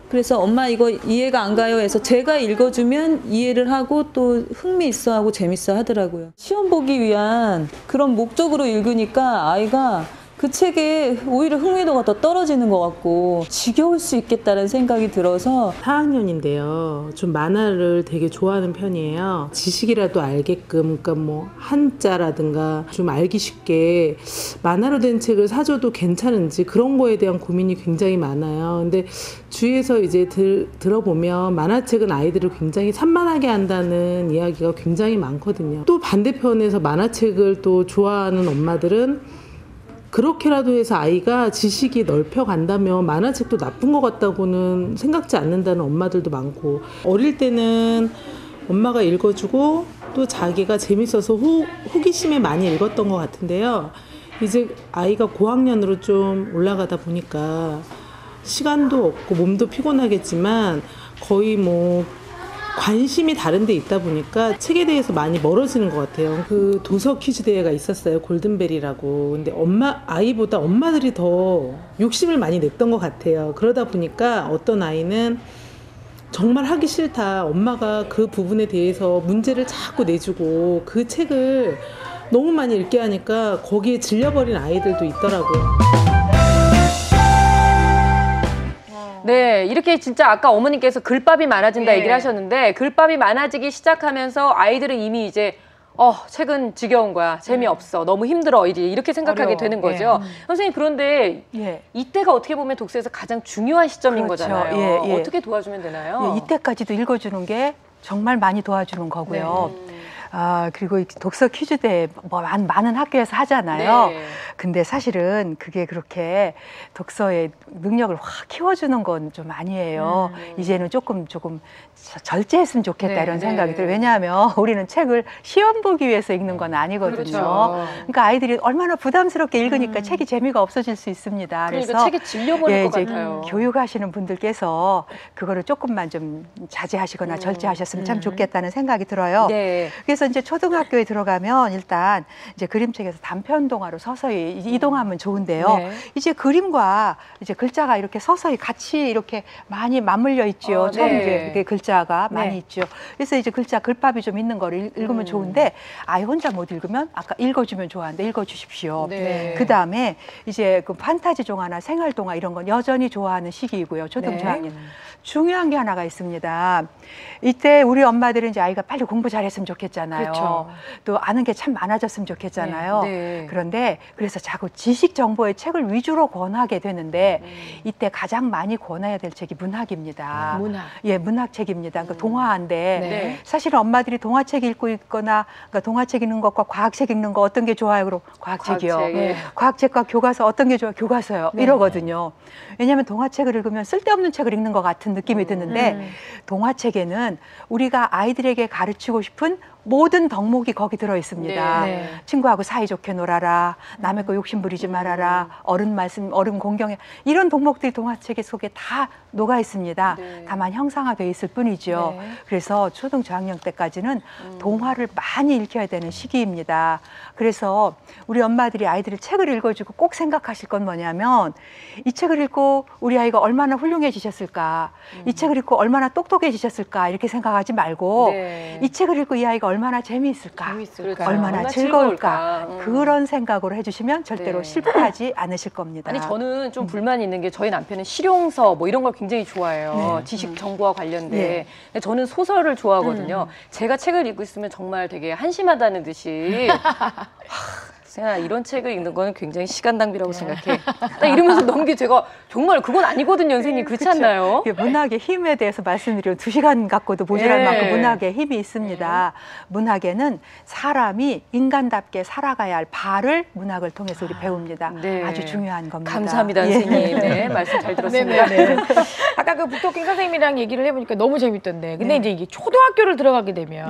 그래서 엄마 이거 이해가 안 가요 해서 제가 읽어주면 이해를 하고 또 흥미 있어 하고 재밌어 하더라고요. 시험 보기 위한 그런 목적으로 읽으니까 아이가 그 책에 오히려 흥미도가 더 떨어지는 것 같고 지겨울 수 있겠다는 생각이 들어서 4학년인데요. 좀 만화를 되게 좋아하는 편이에요. 지식이라도 알게끔, 그러니까 뭐 한자라든가 좀 알기 쉽게 만화로 된 책을 사줘도 괜찮은지 그런 거에 대한 고민이 굉장히 많아요. 근데 주위에서 이제 들어보면 만화책은 아이들을 굉장히 산만하게 한다는 이야기가 굉장히 많거든요. 또 반대편에서 만화책을 또 좋아하는 엄마들은 그렇게라도 해서 아이가 지식이 넓혀간다면 만화책도 나쁜 것 같다고는 생각지 않는다는 엄마들도 많고, 어릴 때는 엄마가 읽어주고 또 자기가 재밌어서 호기심에 많이 읽었던 것 같은데요. 이제 아이가 고학년으로 좀 올라가다 보니까 시간도 없고 몸도 피곤하겠지만 거의 뭐 관심이 다른 데 있다 보니까 책에 대해서 많이 멀어지는 것 같아요. 그 도서 퀴즈 대회가 있었어요. 골든벨이라고. 근데 아이보다 엄마들이 더 욕심을 많이 냈던 것 같아요. 그러다 보니까 어떤 아이는 정말 하기 싫다. 엄마가 그 부분에 대해서 문제를 자꾸 내주고 그 책을 너무 많이 읽게 하니까 거기에 질려버린 아이들도 있더라고요. 네, 이렇게 진짜 아까 어머님께서 글밥이 많아진다 네. 얘기를 하셨는데 글밥이 많아지기 시작하면서 아이들은 이미 이제 책은 지겨운 거야. 재미없어. 너무 힘들어. 이렇게 생각하게 어려워. 되는 거죠. 선생님, 그런데 예. 이때가 어떻게 보면 독서에서 가장 중요한 시점인 그렇죠. 거잖아요. 예, 예. 어떻게 도와주면 되나요? 예, 이때까지도 읽어주는 게 정말 많이 도와주는 거고요. 그리고 이 독서 퀴즈 대회 많은 학교에서 하잖아요. 네. 근데 사실은 그게 그렇게 독서의 능력을 확 키워주는 건 좀 아니에요. 이제는 조금 절제했으면 좋겠다 네, 이런 생각이 네. 들어요. 왜냐하면 우리는 책을 시험 보기 위해서 읽는 건 아니거든요. 그렇죠. 그러니까 아이들이 얼마나 부담스럽게 읽으니까 책이 재미가 없어질 수 있습니다. 그러니까 그래서 책에 질려버릴 것 이제 같아요. 교육하시는 분들께서 그거를 조금만 좀 자제하시거나 절제하셨으면 참 좋겠다는 생각이 들어요. 네. 그래서 그래서 이제 초등학교에 들어가면 일단 이제 그림책에서 단편 동화로 서서히 이동하면 좋은데요. 네. 이제 그림과 이제 글자가 이렇게 서서히 같이 이렇게 많이 맞물려 있죠. 처음 네. 이제 이렇게 글자가 많이 네. 있죠. 그래서 이제 글밥이 좀 있는 거를 읽으면 좋은데 아이 혼자 못 읽으면 아까 읽어주면 좋아하는데 읽어주십시오. 네. 그 다음에 이제 그 판타지 동화나 생활 동화 이런 건 여전히 좋아하는 시기이고요. 초등 저학년. 중요한 게 하나가 있습니다. 이때 우리 엄마들은 이제 아이가 빨리 공부 잘했으면 좋겠잖아요. 그렇죠. 또 아는 게 참 많아졌으면 좋겠잖아요. 네. 그런데 그래서 자꾸 지식 정보의 책을 위주로 권하게 되는데 이때 가장 많이 권해야 될 책이 문학입니다. 문학. 예, 문학책입니다. 그러니까 동화인데 네. 사실은 엄마들이 동화책 읽고 있거나 그러니까 동화책 읽는 것과 과학책 읽는 거 어떤 게 좋아요? 그럼 과학책이요. 과학책, 예. 과학책과 교과서 어떤 게 좋아요? 교과서요. 이러거든요. 왜냐하면 동화책을 읽으면 쓸데없는 책을 읽는 것 같은 느낌이 드는데 동화책에는 우리가 아이들에게 가르치고 싶은 모든 덕목이 거기 들어 있습니다. 네. 친구하고 사이좋게 놀아라. 남의 거 욕심 부리지 말아라. 어른 말씀, 어른 공경해. 이런 덕목들이 동화책 속에 다 녹아 있습니다. 다만 형상화되어 있을 뿐이죠. 그래서 초등 저학년 때까지는 동화를 많이 읽혀야 되는 시기입니다. 그래서 우리 엄마들이 아이들이 책을 읽어주고 꼭 생각하실 건 뭐냐면 이 책을 읽고 우리 아이가 얼마나 훌륭해지셨을까. 이 책을 읽고 얼마나 똑똑해지셨을까. 이렇게 생각하지 말고 이 책을 읽고 이 아이가 얼마나 재미있을까, 얼마나 즐거울까 그런 생각으로 해주시면 절대로 실패하지 않으실 겁니다. 아니 저는 좀 불만이 있는 게 저희 남편은 실용서 뭐 이런 걸 굉장히 좋아해요. 지식 정보와 관련된. 근데 저는 소설을 좋아하거든요. 제가 책을 읽고 있으면 정말 되게 한심하다는 듯이 세연아 이런 책을 읽는 거는 굉장히 시간 낭비라고 생각해. 딱 이러면서 넘기 제가 정말 그건 아니거든요, 선생님. 그렇지 않나요? 문학의 힘에 대해서 말씀드리면 2시간 갖고도 모자랄 만큼 문학의 힘이 있습니다. 문학에는 사람이 인간답게 살아가야 할 바를 문학을 통해서 우리 배웁니다. 아주 중요한 겁니다. 감사합니다, 선생님. 네, 말씀 잘 들었습니다. 아까 그 북토킹 선생님이랑 얘기를 해보니까 너무 재밌던데. 근데 이제 이게 초등학교를 들어가게 되면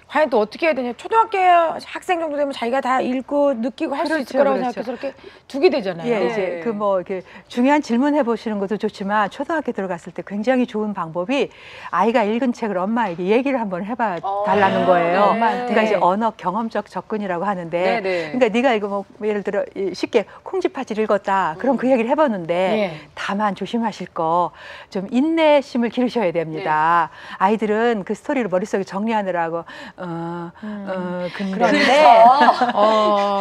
과연 또 어떻게 해야 되냐. 초등학교 학생 정도 되면 자기가 다 읽고 느끼고 할 수 있을 거라고 생각해서 이렇게 두게 되잖아요. 예, 이제 그 뭐 이렇게 중요한 질문 해보시는 것도 좋지만 초등학교 들어갔을 때 굉장히 좋은 방법이 아이가 읽은 책을 엄마에게 얘기를 한번 해봐 달라는 거예요. 그러니까 이제 언어 경험적 접근이라고 하는데, 그러니까 네가 이거 뭐 예를 들어 쉽게 콩쥐팥을 읽었다. 그럼 그 얘기를 해보는데 다만 조심하실 거 좀 인내심을 기르셔야 됩니다. 아이들은 그 스토리를 머릿속에 정리하느라고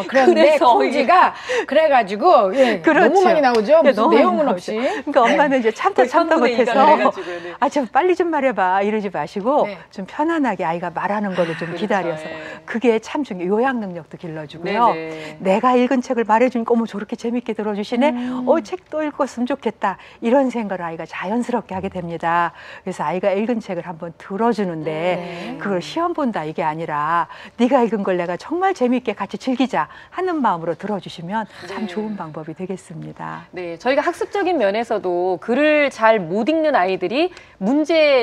그런데 콩쥐가 그래가지고 너무 많이 나오죠. 무슨 내용은 없이. 그러니까 엄마는 이제 참다 못해서 좀 빨리 좀 말해봐 이러지 마시고 좀 편안하게 아이가 말하는 거를 좀 기다려서 그게 참 중요해요. 요약 능력도 길러주고요. 내가 읽은 책을 말해주니까 어머 저렇게 재밌게 들어주시네. 책도 읽었으면 좋겠다. 이런 생각을 아이가 자연스럽게 하게 됩니다. 그래서 아이가 읽은 책을 한번 들어주는데 그걸 시험 본다 이게 아니라 네가 읽은 걸 내가 정말 재밌게 같이 즐기자 하는 마음으로 들어주시면 참 좋은 방법이 되겠습니다. 네, 저희가 학습적인 면에서도 글을 잘 못 읽는 아이들이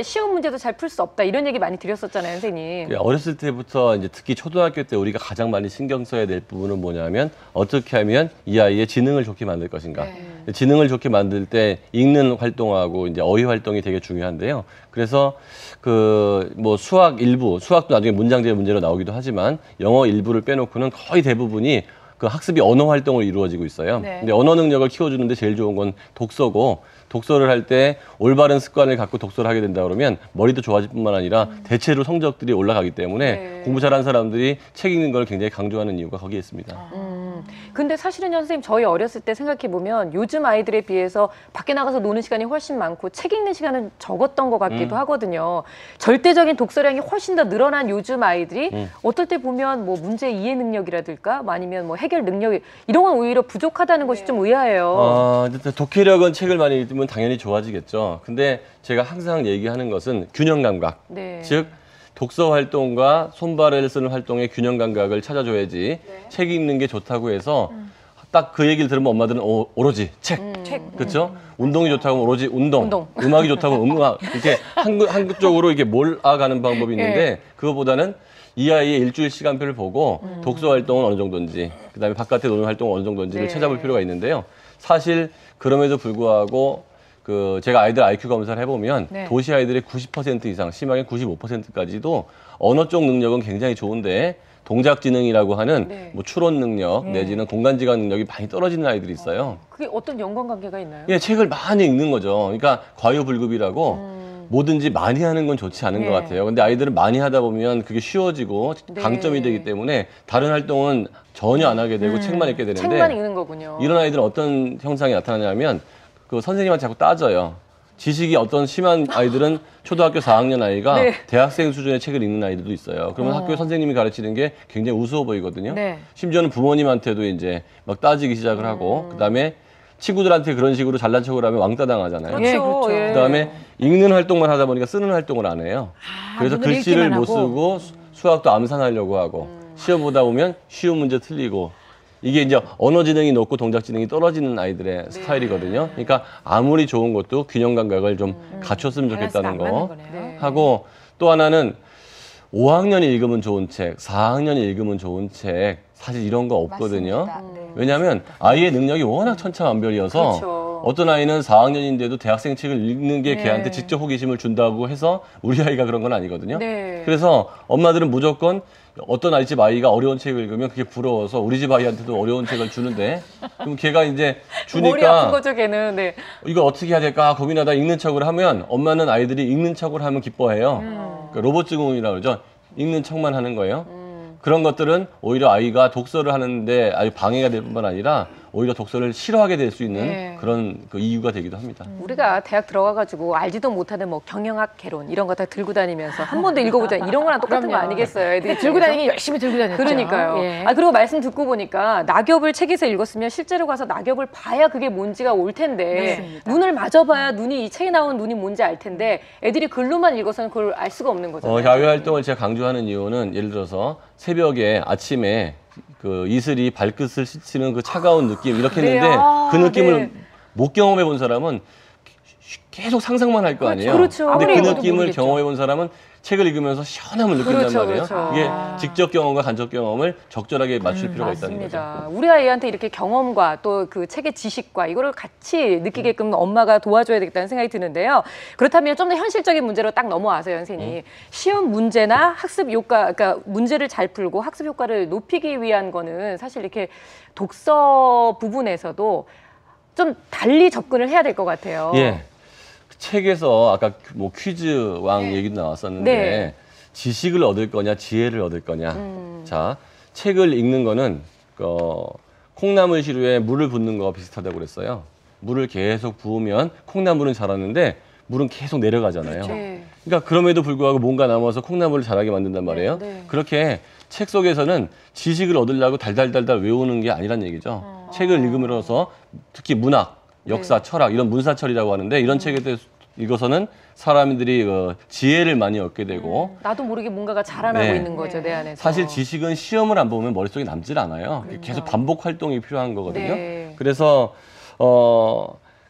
쉬운 문제도 잘 풀 수 없다 이런 얘기 많이 드렸었잖아요, 선생님. 어렸을 때부터 이제 특히 초등학교 때 우리가 가장 많이 신경 써야 될 부분은 뭐냐면 어떻게 하면 이 아이의 지능을 좋게 만들 것인가. 지능을 좋게 만들 때 읽는 활동하고 이제 어휘 활동이 되게 중요한데요. 그래서 그 뭐 수학 일부, 수학도 나중에 문장제 문제로 나오기도 하지만 영어 일부를 빼놓고는 거의 대부분이 그 학습이 언어 활동으로 이루어지고 있어요. 근데 언어 능력을 키워주는데 제일 좋은 건 독서고 독서를 할 때 올바른 습관을 갖고 독서를 하게 된다 그러면 머리도 좋아질 뿐만 아니라 대체로 성적들이 올라가기 때문에 공부 잘하는 사람들이 책 읽는 걸 굉장히 강조하는 이유가 거기에 있습니다. 근데 사실은 선생님 저희 어렸을 때 생각해보면 요즘 아이들에 비해서 밖에 나가서 노는 시간이 훨씬 많고 책 읽는 시간은 적었던 것 같기도 하거든요. 절대적인 독서량이 훨씬 더 늘어난 요즘 아이들이 어떨 때 보면 뭐 문제 이해 능력이라든가 아니면 뭐 해결 능력이 이런 건 오히려 부족하다는 것이 좀 의아해요. 독해력은 책을 많이 읽으면 당연히 좋아지겠죠. 근데 제가 항상 얘기하는 것은 균형 감각. 즉 독서 활동과 손발을 쓰는 활동의 균형 감각을 찾아줘야지 책 읽는 게 좋다고 해서 딱 그 얘기를 들으면 엄마들은 오로지 책. 그렇죠? 운동이 좋다고 하면 오로지 운동. 음악이 좋다고 하면 음악. 이렇게 한쪽으로 이렇게 몰아가는 방법이 있는데 그거보다는 이 아이의 일주일 시간표를 보고 독서 활동은 어느 정도인지 그다음에 바깥에 노는 활동은 어느 정도인지를 찾아볼 필요가 있는데요. 사실 그럼에도 불구하고 제가 아이들 IQ 검사를 해보면 네. 도시 아이들의 90% 이상, 심하게 95%까지도 언어 쪽 능력은 굉장히 좋은데 동작 지능이라고 하는 네. 뭐 추론 능력 네. 내지는 공간 지각 능력이 많이 떨어지는 아이들이 있어요. 그게 어떤 연관관계가 있나요? 예, 책을 많이 읽는 거죠. 그러니까 과유불급이라고 뭐든지 많이 하는 건 좋지 않은 것 같아요. 근데 아이들은 많이 하다 보면 그게 쉬워지고 네. 강점이 되기 때문에 다른 활동은 전혀 안 하게 되고 책만 읽게 되는데 책만 읽는 거군요. 이런 아이들은 어떤 현상이 나타나냐면 그 선생님한테 자꾸 따져요. 지식이 어떤 심한 아이들은 초등학교 4학년 아이가 네. 대학생 수준의 책을 읽는 아이들도 있어요. 그러면 학교 선생님이 가르치는 게 굉장히 우스워 보이거든요. 네. 심지어는 부모님한테도 이제 막 따지기 시작을 하고 그다음에 친구들한테 그런 식으로 잘난 척을 하면 왕따 당하잖아요. 그렇죠. 예, 그렇죠. 예. 그다음에 읽는 활동만 하다 보니까 쓰는 활동을 안 해요. 그래서 눈을 글씨를 읽기만 못 하고. 쓰고 수학도 암산하려고 하고 시험 보다 보면 쉬운 문제 틀리고 이게 이제 언어 지능이 높고 동작 지능이 떨어지는 아이들의 스타일이거든요. 그러니까 아무리 좋은 것도 균형 감각을 좀 갖췄으면 좋겠다는 밸런스가 안 맞는 거 거네요. 네. 하고 또 하나는 5학년이 읽으면 좋은 책, 4학년이 읽으면 좋은 책 사실 이런 거 없거든요. 네. 왜냐하면 아이의 능력이 워낙 천차만별이어서 그렇죠. 어떤 아이는 4학년인데도 대학생 책을 읽는 게 네. 걔한테 직접 호기심을 준다고 해서 우리 아이가 그런 건 아니거든요. 네. 그래서 엄마들은 무조건 어떤 아이 집 아이가 어려운 책을 읽으면 그게 부러워서 우리 집 아이한테도 어려운 책을 주는데 그럼 걔가 이제 머리 아픈 주니까 거죠, 걔는. 네. 이걸 어떻게 해야 될까 고민하다 읽는 척을 하면 엄마는 아이들이 읽는 척을 하면 기뻐해요. 그러니까 로봇 증후군이라고 그러죠. 읽는 척만 하는 거예요. 그런 것들은 오히려 아이가 독서를 하는데 아주 방해가 될 뿐만 아니라 오히려 독서를 싫어하게 될 수 있는 네. 그런 그 이유가 되기도 합니다. 우리가 대학 들어가가지고 알지도 못하는 뭐 경영학 개론 이런 거 다 들고 다니면서 한 번도 읽어보자 이런 거랑 똑같은 거 그럼요. 아니겠어요? 애들이 들고 다니기 열심히 들고 다녔죠. 그러니까요. 예. 아 그리고 말씀 듣고 보니까 낙엽을 책에서 읽었으면 실제로 가서 낙엽을 봐야 그게 뭔지가 올 텐데 맞습니다. 눈을 마줘봐야 눈이 이 책에 나온 눈이 뭔지 알 텐데 애들이 글로만 읽어서는 그걸 알 수가 없는 거잖아요. 야외 활동을 제가 강조하는 이유는 예를 들어서 새벽에 아침에 그 이슬이 발끝을 스치는 그 차가운 느낌 이렇게 네, 했는데 아, 그 느낌을 네. 못 경험해 본 사람은 계속 상상만 할 거 아니에요. 그렇죠. 근데 그 아무리 읽어도 느낌을 모르겠죠. 경험해 본 사람은 책을 읽으면서 시원함을 느낀단 그렇죠, 말이에요. 그렇죠. 이게 아. 직접 경험과 간접 경험을 적절하게 맞출 필요가 있다는 거죠. 맞습니다. 우리 아이한테 이렇게 경험과 또 그 책의 지식과 이거를 같이 느끼게끔 엄마가 도와줘야 되겠다는 생각이 드는데요. 그렇다면 좀 더 현실적인 문제로 딱 넘어와서 선생님 시험 문제나 학습 효과, 그러니까 문제를 잘 풀고 학습 효과를 높이기 위한 거는 사실 이렇게 독서 부분에서도 좀 달리 접근을 해야 될 것 같아요. 예. 책에서 아까 뭐 퀴즈 왕 얘기도 나왔었는데 네. 지식을 얻을 거냐 지혜를 얻을 거냐. 자, 책을 읽는 거는 콩나물 시루에 물을 붓는 거와 비슷하다고 그랬어요. 물을 계속 부으면 콩나물은 자라는데 물은 계속 내려가잖아요. 네. 그러니까 그럼에도 불구하고 뭔가 남아서 콩나물을 자라게 만든단 말이에요. 네. 그렇게 책 속에서는 지식을 얻으려고 달달달달 외우는 게 아니란 얘기죠. 책을 읽음으로써 특히 문학, 역사, 철학 이런 문사철이라고 하는데 이런 책에 대해서 읽어서는 사람들이 지혜를 많이 얻게 되고 나도 모르게 뭔가가 자라나고 네. 있는 거죠, 내 안에서. 사실 지식은 시험을 안 보면 머릿속에 남질 않아요. 계속 반복 활동이 필요한 거거든요. 네. 그래서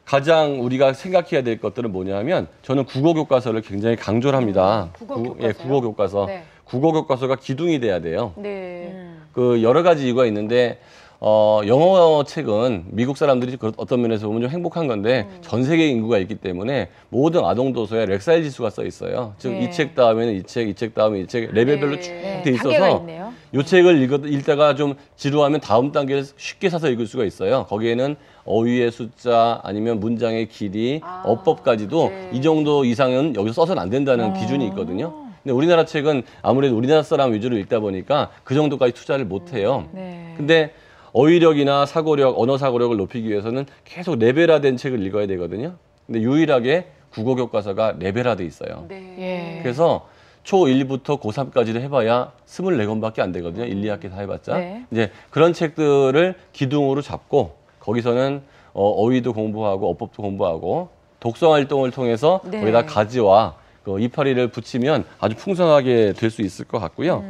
가장 우리가 생각해야 될 것들은 뭐냐면 저는 국어 교과서를 굉장히 강조를 합니다. 국어 교과서. 네. 국어 교과서가 기둥이 돼야 돼요. 네. 그 여러 가지 이유가 있는데 영어 책은 미국 사람들이 어떤 면에서 보면 좀 행복한 건데 전 세계 인구가 있기 때문에 모든 아동 도서에 렉사일 지수가 써 있어요. 즉 이 책 다음에는 이 책, 이 책 다음에 이 책 레벨별로 쭉 돼 단계가 있어서 있네요. 이 책을 읽다가 좀 지루하면 다음 단계를 쉽게 사서 읽을 수가 있어요. 거기에는 어휘의 숫자 아니면 문장의 길이, 어법까지도 이 정도 이상은 여기서 써서는 안 된다는 기준이 있거든요. 근데 우리나라 책은 아무래도 우리나라 사람 위주로 읽다 보니까 그 정도까지 투자를 못 해요. 네. 근데 어휘력이나 사고력, 언어 사고력을 높이기 위해서는 계속 레벨화된 책을 읽어야 되거든요. 근데 유일하게 국어 교과서가 레벨화돼 있어요. 네. 예. 그래서 초1부터 고3까지를 해봐야 24권밖에 안 되거든요. 1, 2학기 다 해봤자. 네. 이제 그런 책들을 기둥으로 잡고 거기서는 어휘도 공부하고 어법도 공부하고 독서 활동을 통해서 네. 거기다 가지와 이파리를 붙이면 아주 풍성하게 될 수 있을 것 같고요.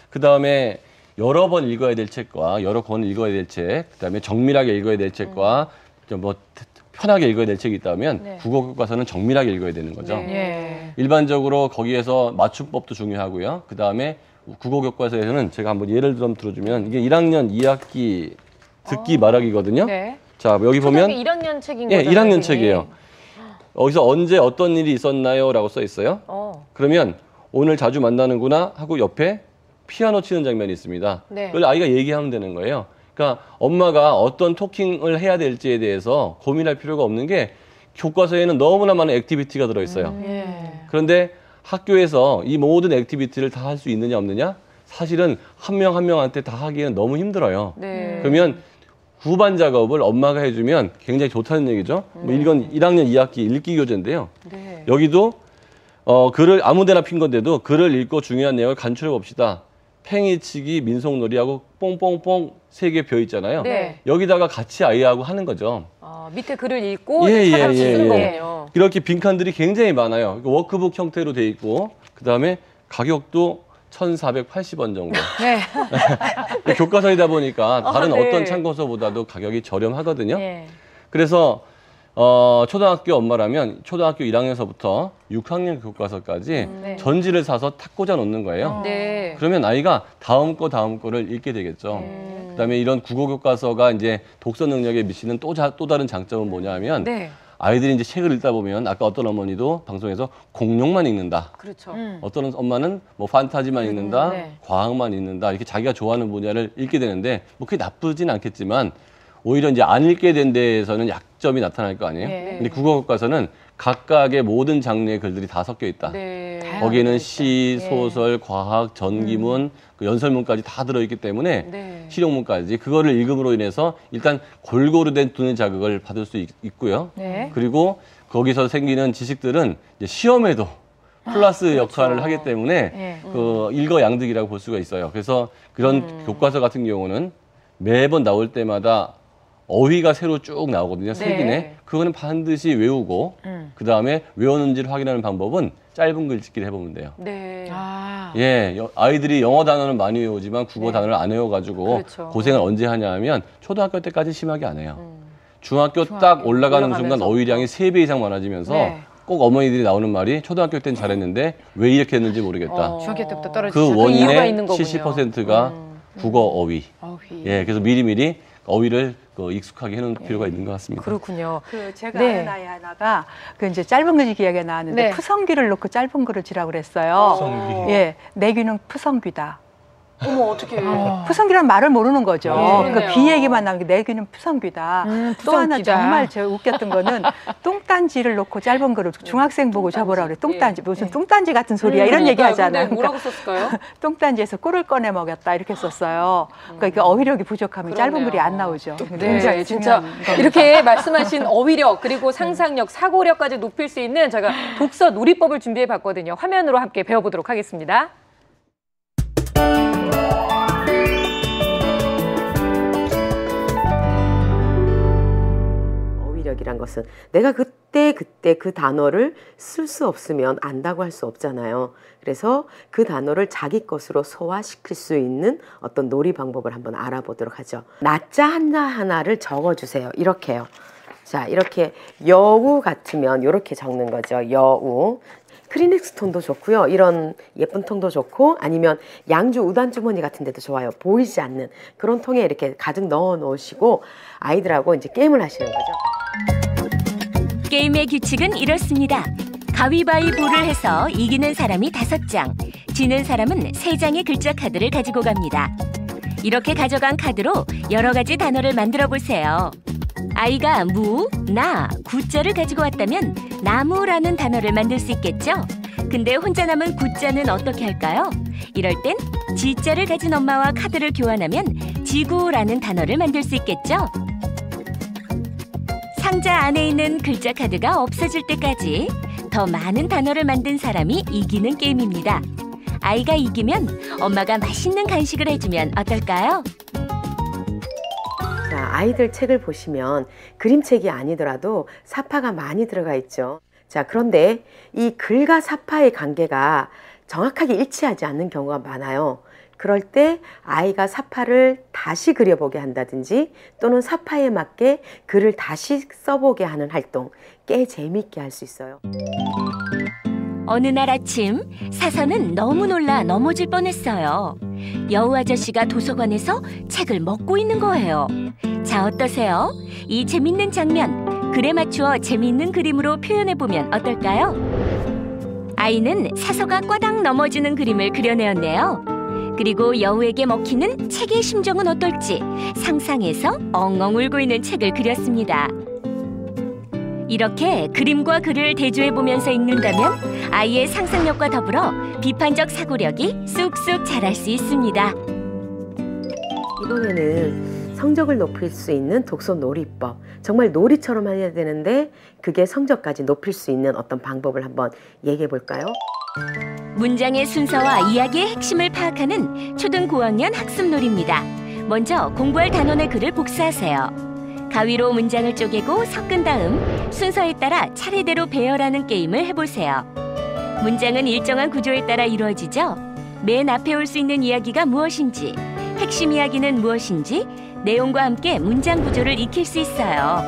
그 다음에 여러 번 읽어야 될 책과 여러 권 읽어야 될 책, 그다음에 정밀하게 읽어야 될 책과 좀 뭐 편하게 읽어야 될 책이 있다면 네. 국어 교과서는 정밀하게 읽어야 되는 거죠. 예. 일반적으로 거기에서 맞춤법도 중요하고요. 그다음에 국어 교과서에서는 제가 한번 예를 들어주면 이게 1학년 2학기 듣기 말하기거든요. 네. 자, 여기 보면 초등학교 1학년 책인 예, 거잖아요. 1학년 선생님. 책이에요. 여기서 언제 어떤 일이 있었나요? 라고 써 있어요. 그러면 오늘 자주 만나는구나 하고 옆에 피아노 치는 장면이 있습니다. 네. 그걸 아이가 얘기하면 되는 거예요. 그러니까 엄마가 어떤 토킹을 해야 될지에 대해서 고민할 필요가 없는 게 교과서에는 너무나 많은 액티비티가 들어있어요. 그런데 학교에서 이 모든 액티비티를 다 할 수 있느냐 없느냐? 사실은 한 명 한 명한테 다 하기에는 너무 힘들어요. 네. 그러면 후반 작업을 엄마가 해주면 굉장히 좋다는 얘기죠. 뭐 이건 1학년 2학기 읽기 교재인데요. 네. 여기도 글을 아무데나 핀 건데도 글을 읽고 중요한 내용을 간추려 봅시다. 팽이치기, 민속놀이하고 뽕뽕뽕 3개 벼 있잖아요. 네. 여기다가 같이 아이하고 하는 거죠. 밑에 글을 읽고 예, 찾아서 쓰는 예. 거군요. 이렇게 빈칸들이 굉장히 많아요. 워크북 형태로 돼 있고 그다음에 가격도 1,480원 정도. 네. 교과서이다 보니까 다른 네. 어떤 참고서보다도 가격이 저렴하거든요. 네. 그래서 초등학교 엄마라면 초등학교 1학년서부터 6학년 교과서까지 네. 전지를 사서 탁 꽂아 놓는 거예요. 네. 그러면 아이가 다음 거를 읽게 되겠죠. 그다음에 이런 국어 교과서가 이제 독서 능력에 미치는 또 다른 장점은 뭐냐면 네. 아이들이 이제 책을 읽다 보면 아까 어떤 어머니도 방송에서 공룡만 읽는다. 그렇죠. 어떤 엄마는 뭐 판타지만 읽는다, 네. 과학만 읽는다 이렇게 자기가 좋아하는 분야를 읽게 되는데 뭐 그게 나쁘진 않겠지만 오히려 이제 안 읽게 된 데에서는 약점이 나타날 거 아니에요. 네. 근데 국어 교과서는 각각의 모든 장르의 글들이 다 섞여 있다. 네. 거기에는 시, 소설, 과학, 전기문, 그 연설문까지 다 들어있기 때문에 네. 실용문까지 그거를 읽음으로 인해서 일단 골고루 된 두뇌 자극을 받을 수 있고요. 네. 그리고 거기서 생기는 지식들은 이제 시험에도 플러스 역할을 하기 때문에 네. 그 일거양득이라고 볼 수가 있어요. 그래서 그런 교과서 같은 경우는 매번 나올 때마다 어휘가 새로 쭉 나오거든요. 색이네. 그거는 반드시 외우고 그다음에 외웠는지를 확인하는 방법은 짧은 글짓기를 해보면 돼요. 네. 아. 예, 아이들이 영어 단어는 많이 외우지만 국어 단어를 안 외워가지고 그렇죠. 고생을 언제 하냐 하면 초등학교 때까지 심하게 안 해요. 중학교 딱 올라가는 순간 어휘량이 3배 이상 많아지면서 네. 꼭 어머니들이 나오는 말이 초등학교 때는 잘했는데 왜 이렇게 했는지 모르겠다. 중학교 때부터 떨어지죠. 그 이유가 원인의 있는 거군요. 70%가 국어 어휘. 어휘. 예, 그래서 미리미리 어휘를 익숙하게 해놓은 필요가 있는 것 같습니다. 그렇군요. 제가 네. 아는 아이 하나가 그 이제 짧은 글짓기 이야기가 나왔는데 네. 푸성귀를 놓고 짧은 글을 치라고 그랬어요. 푸성귀. 예, 내 귀는 푸성귀다. 어머, 어떻게. 푸성귀란 말을 모르는 거죠. 네. 그 귀 얘기만 나오는 게 내 귀는 푸성귀다. 또 하나 푸성귀다. 정말 제가 웃겼던 거는 똥단지를 놓고 짧은 글을 중학생 보고 접으라 그래. 똥단지. 무슨 똥단지 같은 소리야. 이런 얘기 하잖아요. 근데 뭐라고 썼을까요? 똥단지에서 꿀을 꺼내 먹였다. 이렇게 썼어요. 그러니까 어휘력이 부족하면 짧은 그러네요. 글이 안 나오죠. 네, 진짜 중요한 겁니다. 이렇게 말씀하신 어휘력 그리고 상상력, 사고력까지 높일 수 있는 저희가 독서 놀이법을 준비해 봤거든요. 화면으로 함께 배워보도록 하겠습니다. 어휘력이란 것은 내가 그때 그 단어를 쓸 수 없으면 안다고 할 수 없잖아요. 그래서 그 단어를 자기 것으로 소화시킬 수 있는 어떤 놀이 방법을 한번 알아보도록 하죠. 낮자 하나하나를 적어주세요. 이렇게요. 자, 이렇게 여우 같으면 이렇게 적는 거죠. 여우. 크리넥스 톤도 좋고요. 이런 예쁜 통도 좋고 아니면 양주 우단 주머니 같은 데도 좋아요. 보이지 않는 그런 통에 이렇게 가득 넣어 놓으시고 아이들하고 이제 게임을 하시는 거죠. 게임의 규칙은 이렇습니다. 가위바위보를 해서 이기는 사람이 5장, 지는 사람은 3장의 글자 카드를 가지고 갑니다. 이렇게 가져간 카드로 여러 가지 단어를 만들어 보세요. 아이가 무, 나, 구자를 가지고 왔다면 나무라는 단어를 만들 수 있겠죠? 근데 혼자 남은 구자는 어떻게 할까요? 이럴 땐 지자를 가진 엄마와 카드를 교환하면 지구라는 단어를 만들 수 있겠죠? 상자 안에 있는 글자 카드가 없어질 때까지 더 많은 단어를 만든 사람이 이기는 게임입니다. 아이가 이기면 엄마가 맛있는 간식을 해주면 어떨까요? 자, 아이들 책을 보시면 그림책이 아니더라도 사파가 많이 들어가 있죠. 자, 그런데 이 글과 사파의 관계가 정확하게 일치하지 않는 경우가 많아요. 그럴 때 아이가 사파를 다시 그려보게 한다든지 또는 사파에 맞게 글을 다시 써보게 하는 활동 꽤 재미있게 할 수 있어요. 어느 날 아침 사선은 너무 놀라 넘어질 뻔했어요. 여우 아저씨가 도서관에서 책을 먹고 있는 거예요. 자, 어떠세요? 이 재밌는 장면 글에 맞추어 재미있는 그림으로 표현해보면 어떨까요? 아이는 사서가 꽈당 넘어지는 그림을 그려내었네요. 그리고 여우에게 먹히는 책의 심정은 어떨지 상상해서 엉엉 울고 있는 책을 그렸습니다. 이렇게 그림과 글을 대조해보면서 읽는다면 아이의 상상력과 더불어 비판적 사고력이 쑥쑥 자랄 수 있습니다. 이번에는 성적을 높일 수 있는 독서 놀이법. 정말 놀이처럼 해야 되는데 그게 성적까지 높일 수 있는 어떤 방법을 한번 얘기해 볼까요? 문장의 순서와 이야기의 핵심을 파악하는 초등 고학년 학습놀이입니다. 먼저 공부할 단원의 글을 복사하세요. 가위로 문장을 쪼개고 섞은 다음 순서에 따라 차례대로 배열하는 게임을 해보세요. 문장은 일정한 구조에 따라 이루어지죠. 맨 앞에 올 수 있는 이야기가 무엇인지, 핵심 이야기는 무엇인지 내용과 함께 문장 구조를 익힐 수 있어요.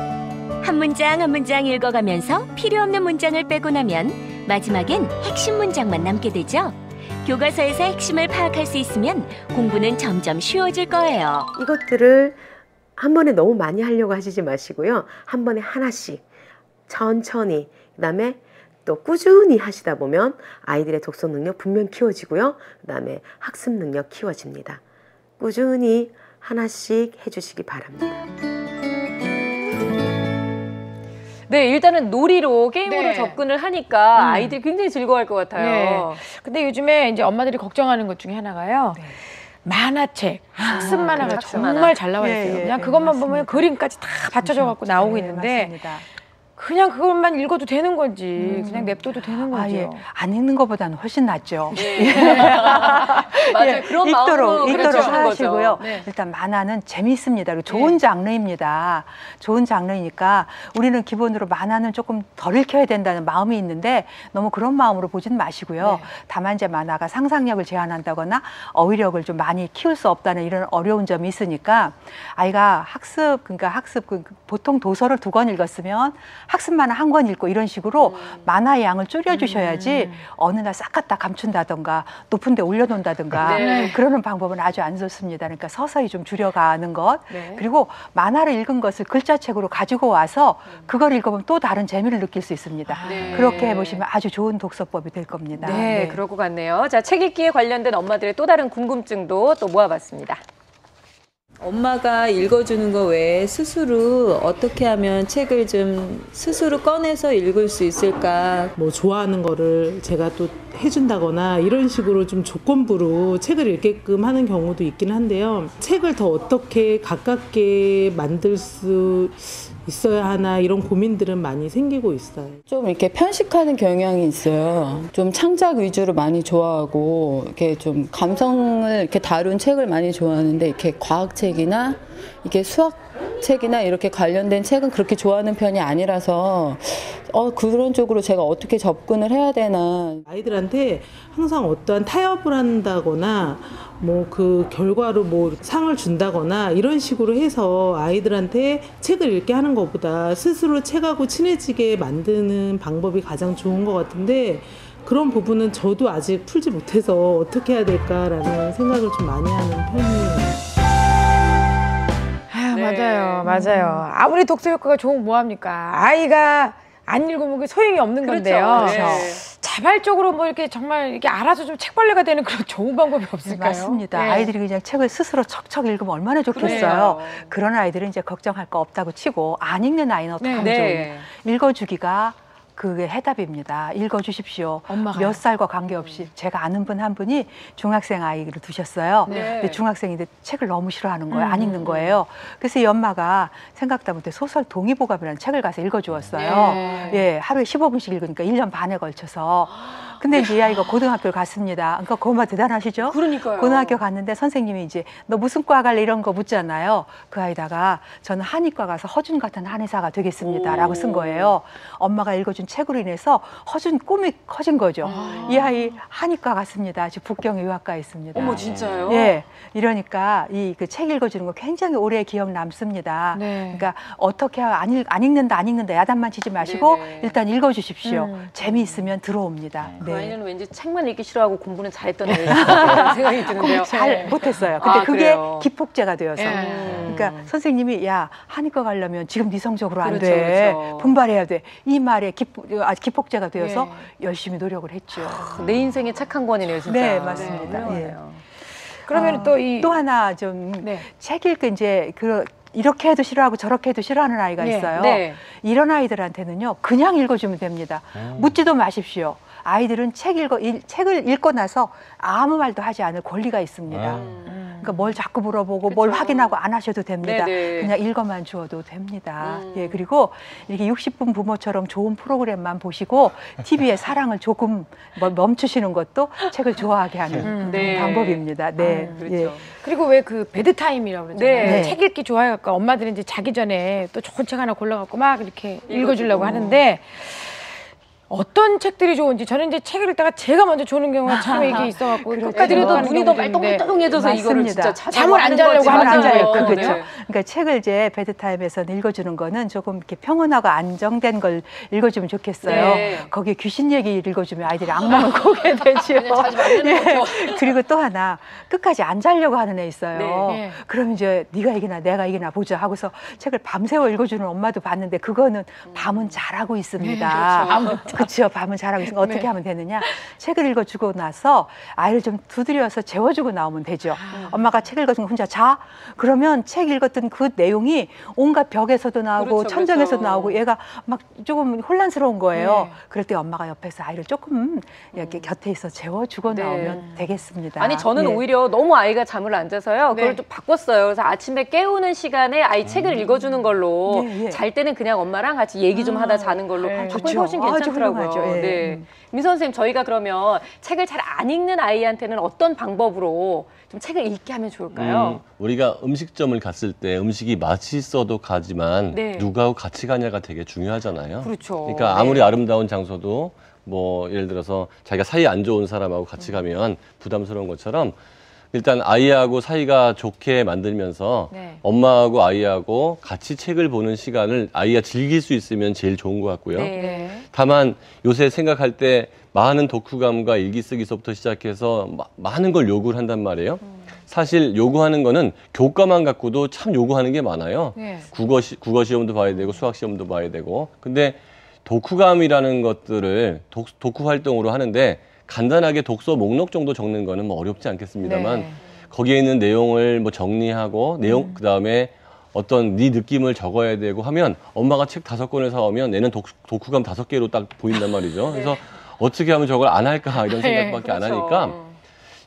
한 문장 한 문장 읽어가면서 필요 없는 문장을 빼고 나면 마지막엔 핵심 문장만 남게 되죠. 교과서에서 핵심을 파악할 수 있으면 공부는 점점 쉬워질 거예요. 이것들을 한 번에 너무 많이 하려고 하시지 마시고요. 한 번에 하나씩 천천히, 그다음에 또 꾸준히 하시다 보면 아이들의 독서 능력 분명 키워지고요. 그다음에 학습 능력 키워집니다. 꾸준히 하나씩 해주시기 바랍니다. 네, 일단은 놀이로 게임으로 네. 접근을 하니까 아이들이 굉장히 즐거워할 것 같아요. 네. 근데 요즘에 이제 엄마들이 걱정하는 것 중에 하나가요. 만화책, 학습 만화가 학습 정말 만화. 잘 나와 있어요. 예, 그냥 예, 그것만 맞습니다. 보면 그림까지 다 받쳐져 갖고 나오고 있는데 맞습니다. 그냥 그것만 읽어도 되는 건지 그냥 냅둬도 되는 건지요. 예. 안 읽는 것보다는 훨씬 낫죠. 맞아요. 그런 마음으로 읽도록 하시는 하시고요. 거죠. 네. 일단 만화는 재미있습니다. 그리고 좋은 장르입니다. 좋은 장르니까 우리는 기본으로 만화는 조금 덜 읽혀야 된다는 마음이 있는데 너무 그런 마음으로 보지는 마시고요. 다만 이제 만화가 상상력을 제한한다거나 어휘력을 좀 많이 키울 수 없다는 이런 어려운 점이 있으니까 아이가 보통 도서를 2권 읽었으면 학습 만화 1권 읽고 이런 식으로 만화의 양을 줄여주셔야지 어느 날 싹 갖다 감춘다던가 높은 데 올려놓는다던가 그러는 방법은 아주 안 좋습니다. 그러니까 서서히 좀 줄여가는 것. 그리고 만화를 읽은 것을 글자책으로 가지고 와서 그걸 읽어보면 또 다른 재미를 느낄 수 있습니다. 그렇게 해보시면 아주 좋은 독서법이 될 겁니다. 네, 그럴 것 같네요. 자, 책 읽기에 관련된 엄마들의 또 다른 궁금증도 또 모아봤습니다. 엄마가 읽어주는 거 외에 스스로 어떻게 하면 책을 좀 스스로 꺼내서 읽을 수 있을까? 뭐 좋아하는 거를 제가 또 해준다거나 이런 식으로 좀 조건부로 책을 읽게끔 하는 경우도 있긴 한데요. 책을 더 어떻게 가깝게 만들 수 있어야 하나 이런 고민들은 많이 생기고 있어요. 좀 이렇게 편식하는 경향이 있어요. 좀 창작 위주로 많이 좋아하고 이렇게 좀 감성을 이렇게 다룬 책을 많이 좋아하는데 이렇게 과학책이나 이게 수학책이나 이렇게 관련된 책은 그렇게 좋아하는 편이 아니라서 그런 쪽으로 제가 어떻게 접근을 해야 되나. 아이들한테 항상 어떠한 타협을 한다거나 뭐 그 결과로 뭐 상을 준다거나 이런 식으로 해서 아이들한테 책을 읽게 하는 것보다 스스로 책하고 친해지게 만드는 방법이 가장 좋은 것 같은데 그런 부분은 저도 아직 풀지 못해서 어떻게 해야 될까라는 생각을 좀 많이 하는 편이에요. 맞아요. 아무리 독서 효과가 좋으면 뭐합니까? 아이가 안 읽으면 그게 소용이 없는 건데요. 그렇죠. 자발적으로 뭐 이렇게 정말 이렇게 알아서 좀 책벌레가 되는 그런 좋은 방법이 없을까요? 맞습니다. 아이들이 그냥 책을 스스로 척척 읽으면 얼마나 좋겠어요. 그런 아이들은 이제 걱정할 거 없다고 치고 안 읽는 아이는 어떻게 하면 좋으냐. 읽어주기가 그게 해답입니다. 읽어주십시오. 몇 살과 관계없이. 제가 아는 분 한 분이 중학생 아이를 두셨어요. 근데 중학생인데 책을 너무 싫어하는 거예요. 안 읽는 거예요. 그래서 이 엄마가 생각다 못해 소설 동의보감이라는 책을 가서 읽어주었어요. 예, 하루에 15분씩 읽으니까 1년 반에 걸쳐서. 근데 이제 이 아이가 고등학교를 갔습니다. 그러니까 그 엄마 대단하시죠? 그러니까요. 고등학교 갔는데 선생님이 이제 너 무슨 과 갈래 이런 거 묻잖아요. 그 아이다가 저는 한의과 가서 허준 같은 한의사가 되겠습니다. 라고 쓴 거예요. 엄마가 읽어준 책으로 인해서 허준 꿈이 커진 거죠. 이 아이 한의과 갔습니다. 지금 북경에 유학가 있습니다. 어머, 진짜요? 예. 이러니까 이 그 책 읽어주는 거 굉장히 오래 기억 남습니다. 그러니까 어떻게 안 읽는다 야단만 치지 마시고 일단 읽어주십시오. 재미있으면 들어옵니다. 네. 그 아이는 왠지 책만 읽기 싫어하고 공부는 잘했던 애라는 생각이 드는데요. 잘 못했어요. 근데 그게 그래요? 기폭제가 되어서. 그러니까 선생님이 야 한의과 가려면 지금 네 성적으로 안 돼. 그렇죠. 분발해야 돼. 이 말에 기폭제가 되어서 열심히 노력을 했죠. 내 인생의 책 한 권이네요, 진짜. 네, 맞습니다. 그러면 또 하나 좀 책 읽기 이제 이렇게 해도 싫어하고 저렇게 해도 싫어하는 아이가 있어요. 이런 아이들한테는요, 그냥 읽어주면 됩니다. 묻지도 마십시오. 아이들은 책을 읽고 나서 아무 말도 하지 않을 권리가 있습니다. 그러니까 뭘 자꾸 물어보고 뭘 확인하고 안 하셔도 됩니다. 그냥 읽어만 주어도 됩니다. 예, 그리고 이렇게 60분 부모처럼 좋은 프로그램만 보시고 TV의 사랑을 조금 멈추시는 것도 책을 좋아하게 하는 방법입니다. 네. 그렇죠. 예. 그리고 왜 그 베드타임이라고 그러잖아요. 책 읽기 좋아해갖고 엄마들은 이제 자기 전에 또 좋은 책 하나 골라갖고 막 이렇게 읽어주려고 하는데 어떤 책들이 좋은지 저는 이제 책을 읽다가 제가 먼저 조는 경우가 참 이게 있어갖고 끝까지 그래도 눈이 더 말똥말똥해져서 이거를 진짜 잠을 안 자려고 하는 거예요. 그렇죠. 그러니까 책을 이제 베드타임에서는 읽어주는 거는 조금 이렇게 평온하고 안정된 걸 읽어주면 좋겠어요. 거기에 귀신 얘기 읽어주면 아이들이 악몽을 꾸게 되죠. 그리고 또 하나 끝까지 안 자려고 하는 애 있어요. 그럼 이제 네가 이기나 내가 이기나 보자 하고서 책을 밤새워 읽어주는 엄마도 봤는데 그거는 밤은 잘하고 있습니다. 그렇죠. 밤은 잘하고 있으니까 어떻게 하면 되느냐. 책을 읽어주고 나서 아이를 좀 두드려서 재워주고 나오면 되죠. 엄마가 책 읽어주면 혼자 자? 그러면 책 읽었던 그 내용이 온갖 벽에서도 나오고 천장에서도 나오고 얘가 막 조금 혼란스러운 거예요. 그럴 때 엄마가 옆에서 아이를 조금 이렇게 곁에 있어 재워주고 나오면 되겠습니다. 아니 저는 오히려 너무 아이가 잠을 안 자서요. 그걸 좀 바꿨어요. 그래서 아침에 깨우는 시간에 아이 책을 읽어주는 걸로 잘 때는 그냥 엄마랑 같이 얘기 좀 하다 자는 걸로 바꾸는 게 훨씬 괜찮더라고요. 민 선생님, 저희가 그러면 책을 잘 안 읽는 아이한테는 어떤 방법으로 좀 책을 읽게 하면 좋을까요? 우리가 음식점을 갔을 때 음식이 맛있어도 가지만 누구하고 같이 가냐가 되게 중요하잖아요. 그렇죠. 그러니까 아무리 아름다운 장소도 뭐 예를 들어서 자기가 사이 안 좋은 사람하고 같이 가면 부담스러운 것처럼 일단 아이하고 사이가 좋게 만들면서 엄마하고 아이하고 같이 책을 보는 시간을 아이가 즐길 수 있으면 제일 좋은 것 같고요. 다만 요새 생각할 때 많은 독후감과 일기쓰기서부터 시작해서 많은 걸 요구를 한단 말이에요. 사실 요구하는 거는 교과만 갖고도 참 요구하는 게 많아요. 국어 시험도 봐야 되고 수학 시험도 봐야 되고. 근데 독후감이라는 것들을 독후 활동으로 하는데 간단하게 독서 목록 정도 적는 거는 뭐 어렵지 않겠습니다만 거기에 있는 내용을 뭐 정리하고 그다음에 어떤 네 느낌을 적어야 되고 하면 엄마가 책 5권을 사오면 얘는 독후감 5개로 딱 보인단 말이죠. 그래서 어떻게 하면 저걸 안 할까 이런 생각밖에 안 하니까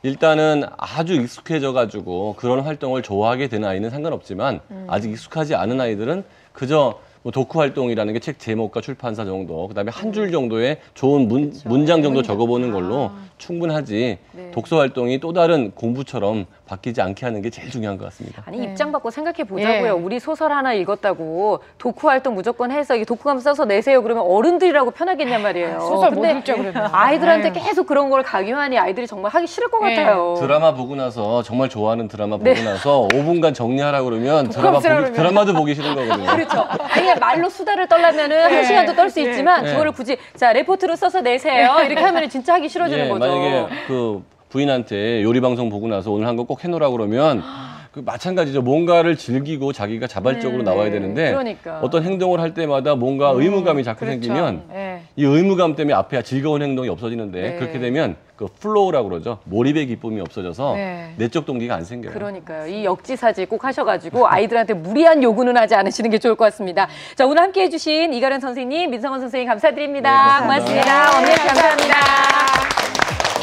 일단은 아주 익숙해져 가지고 그런 활동을 좋아하게 되는 아이는 상관없지만 아직 익숙하지 않은 아이들은 그저 뭐 독후 활동이라는 게 책 제목과 출판사 정도, 그다음에 한 줄 정도의 좋은 문장 정도 적어보는 걸로 충분하지 독서 활동이 또 다른 공부처럼 바뀌지 않게 하는 게 제일 중요한 것 같습니다. 아니 입장 바꿔 생각해 보자고요. 우리 소설 하나 읽었다고 독후 활동 무조건 해서 이게 독후감 써서 내세요. 그러면 어른들이라고 편하겠냔 말이에요. 소설 못 읽자 그러면. 아이들한테 계속 그런 걸 강요하니 아이들이 정말 하기 싫을 것 같아요. 드라마 보고 나서 정말 좋아하는 드라마 보고 나서 5분간 정리하라고 그러면 드라마도 보기 싫은 거거든요. 그렇죠. 아니 말로 수다를 떨려면은 1시간도 떨 수 있지만 그거를 굳이 자 레포트로 써서 내세요. 이렇게 하면 진짜 하기 싫어지는 거죠. 만약에 그 부인한테 요리 방송 보고 나서 오늘 한 거 꼭 해놓으라고 그러면 그 마찬가지죠. 뭔가를 즐기고 자기가 자발적으로 나와야 되는데 어떤 행동을 할 때마다 뭔가 의무감이 자꾸 생기면 이 의무감 때문에 앞에 즐거운 행동이 없어지는데 그렇게 되면 그 플로우라고 그러죠. 몰입의 기쁨이 없어져서 내적 동기가 안 생겨요. 그러니까요. 이 역지사지 꼭 하셔가지고 아이들한테 무리한 요구는 하지 않으시는 게 좋을 것 같습니다. 자, 오늘 함께해 주신 이가련 선생님, 민성원 선생님 감사드립니다. 고맙습니다. 오늘 감사합니다.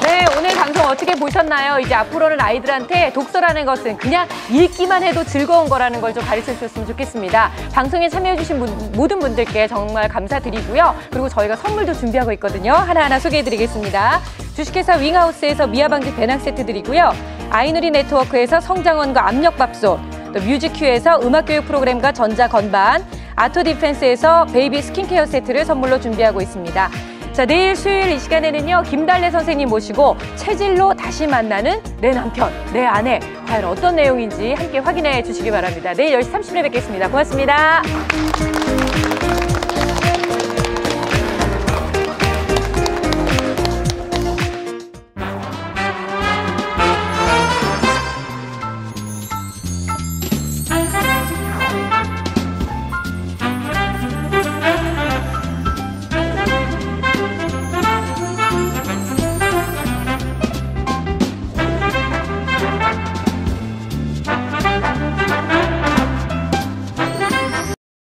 네, 오늘 방송 어떻게 보셨나요? 이제 앞으로는 아이들한테 독서라는 것은 그냥 읽기만 해도 즐거운 거라는 걸 좀 가르쳐 주셨으면 좋겠습니다. 방송에 참여해주신 모든 분들께 정말 감사드리고요. 그리고 저희가 선물도 준비하고 있거든요. 하나하나 소개해드리겠습니다. 주식회사 윙하우스에서 미아방지 배낭 세트 드리고요. 아이누리 네트워크에서 성장원과 압력밥솥, 또 뮤직큐에서 음악교육 프로그램과 전자건반, 아토디펜스에서 베이비 스킨케어 세트를 선물로 준비하고 있습니다. 자, 내일 수요일 이 시간에는요, 김달래 선생님 모시고 체질로 다시 만나는 내 남편, 내 아내, 과연 어떤 내용인지 함께 확인해 주시기 바랍니다. 내일 10시 30분에 뵙겠습니다. 고맙습니다.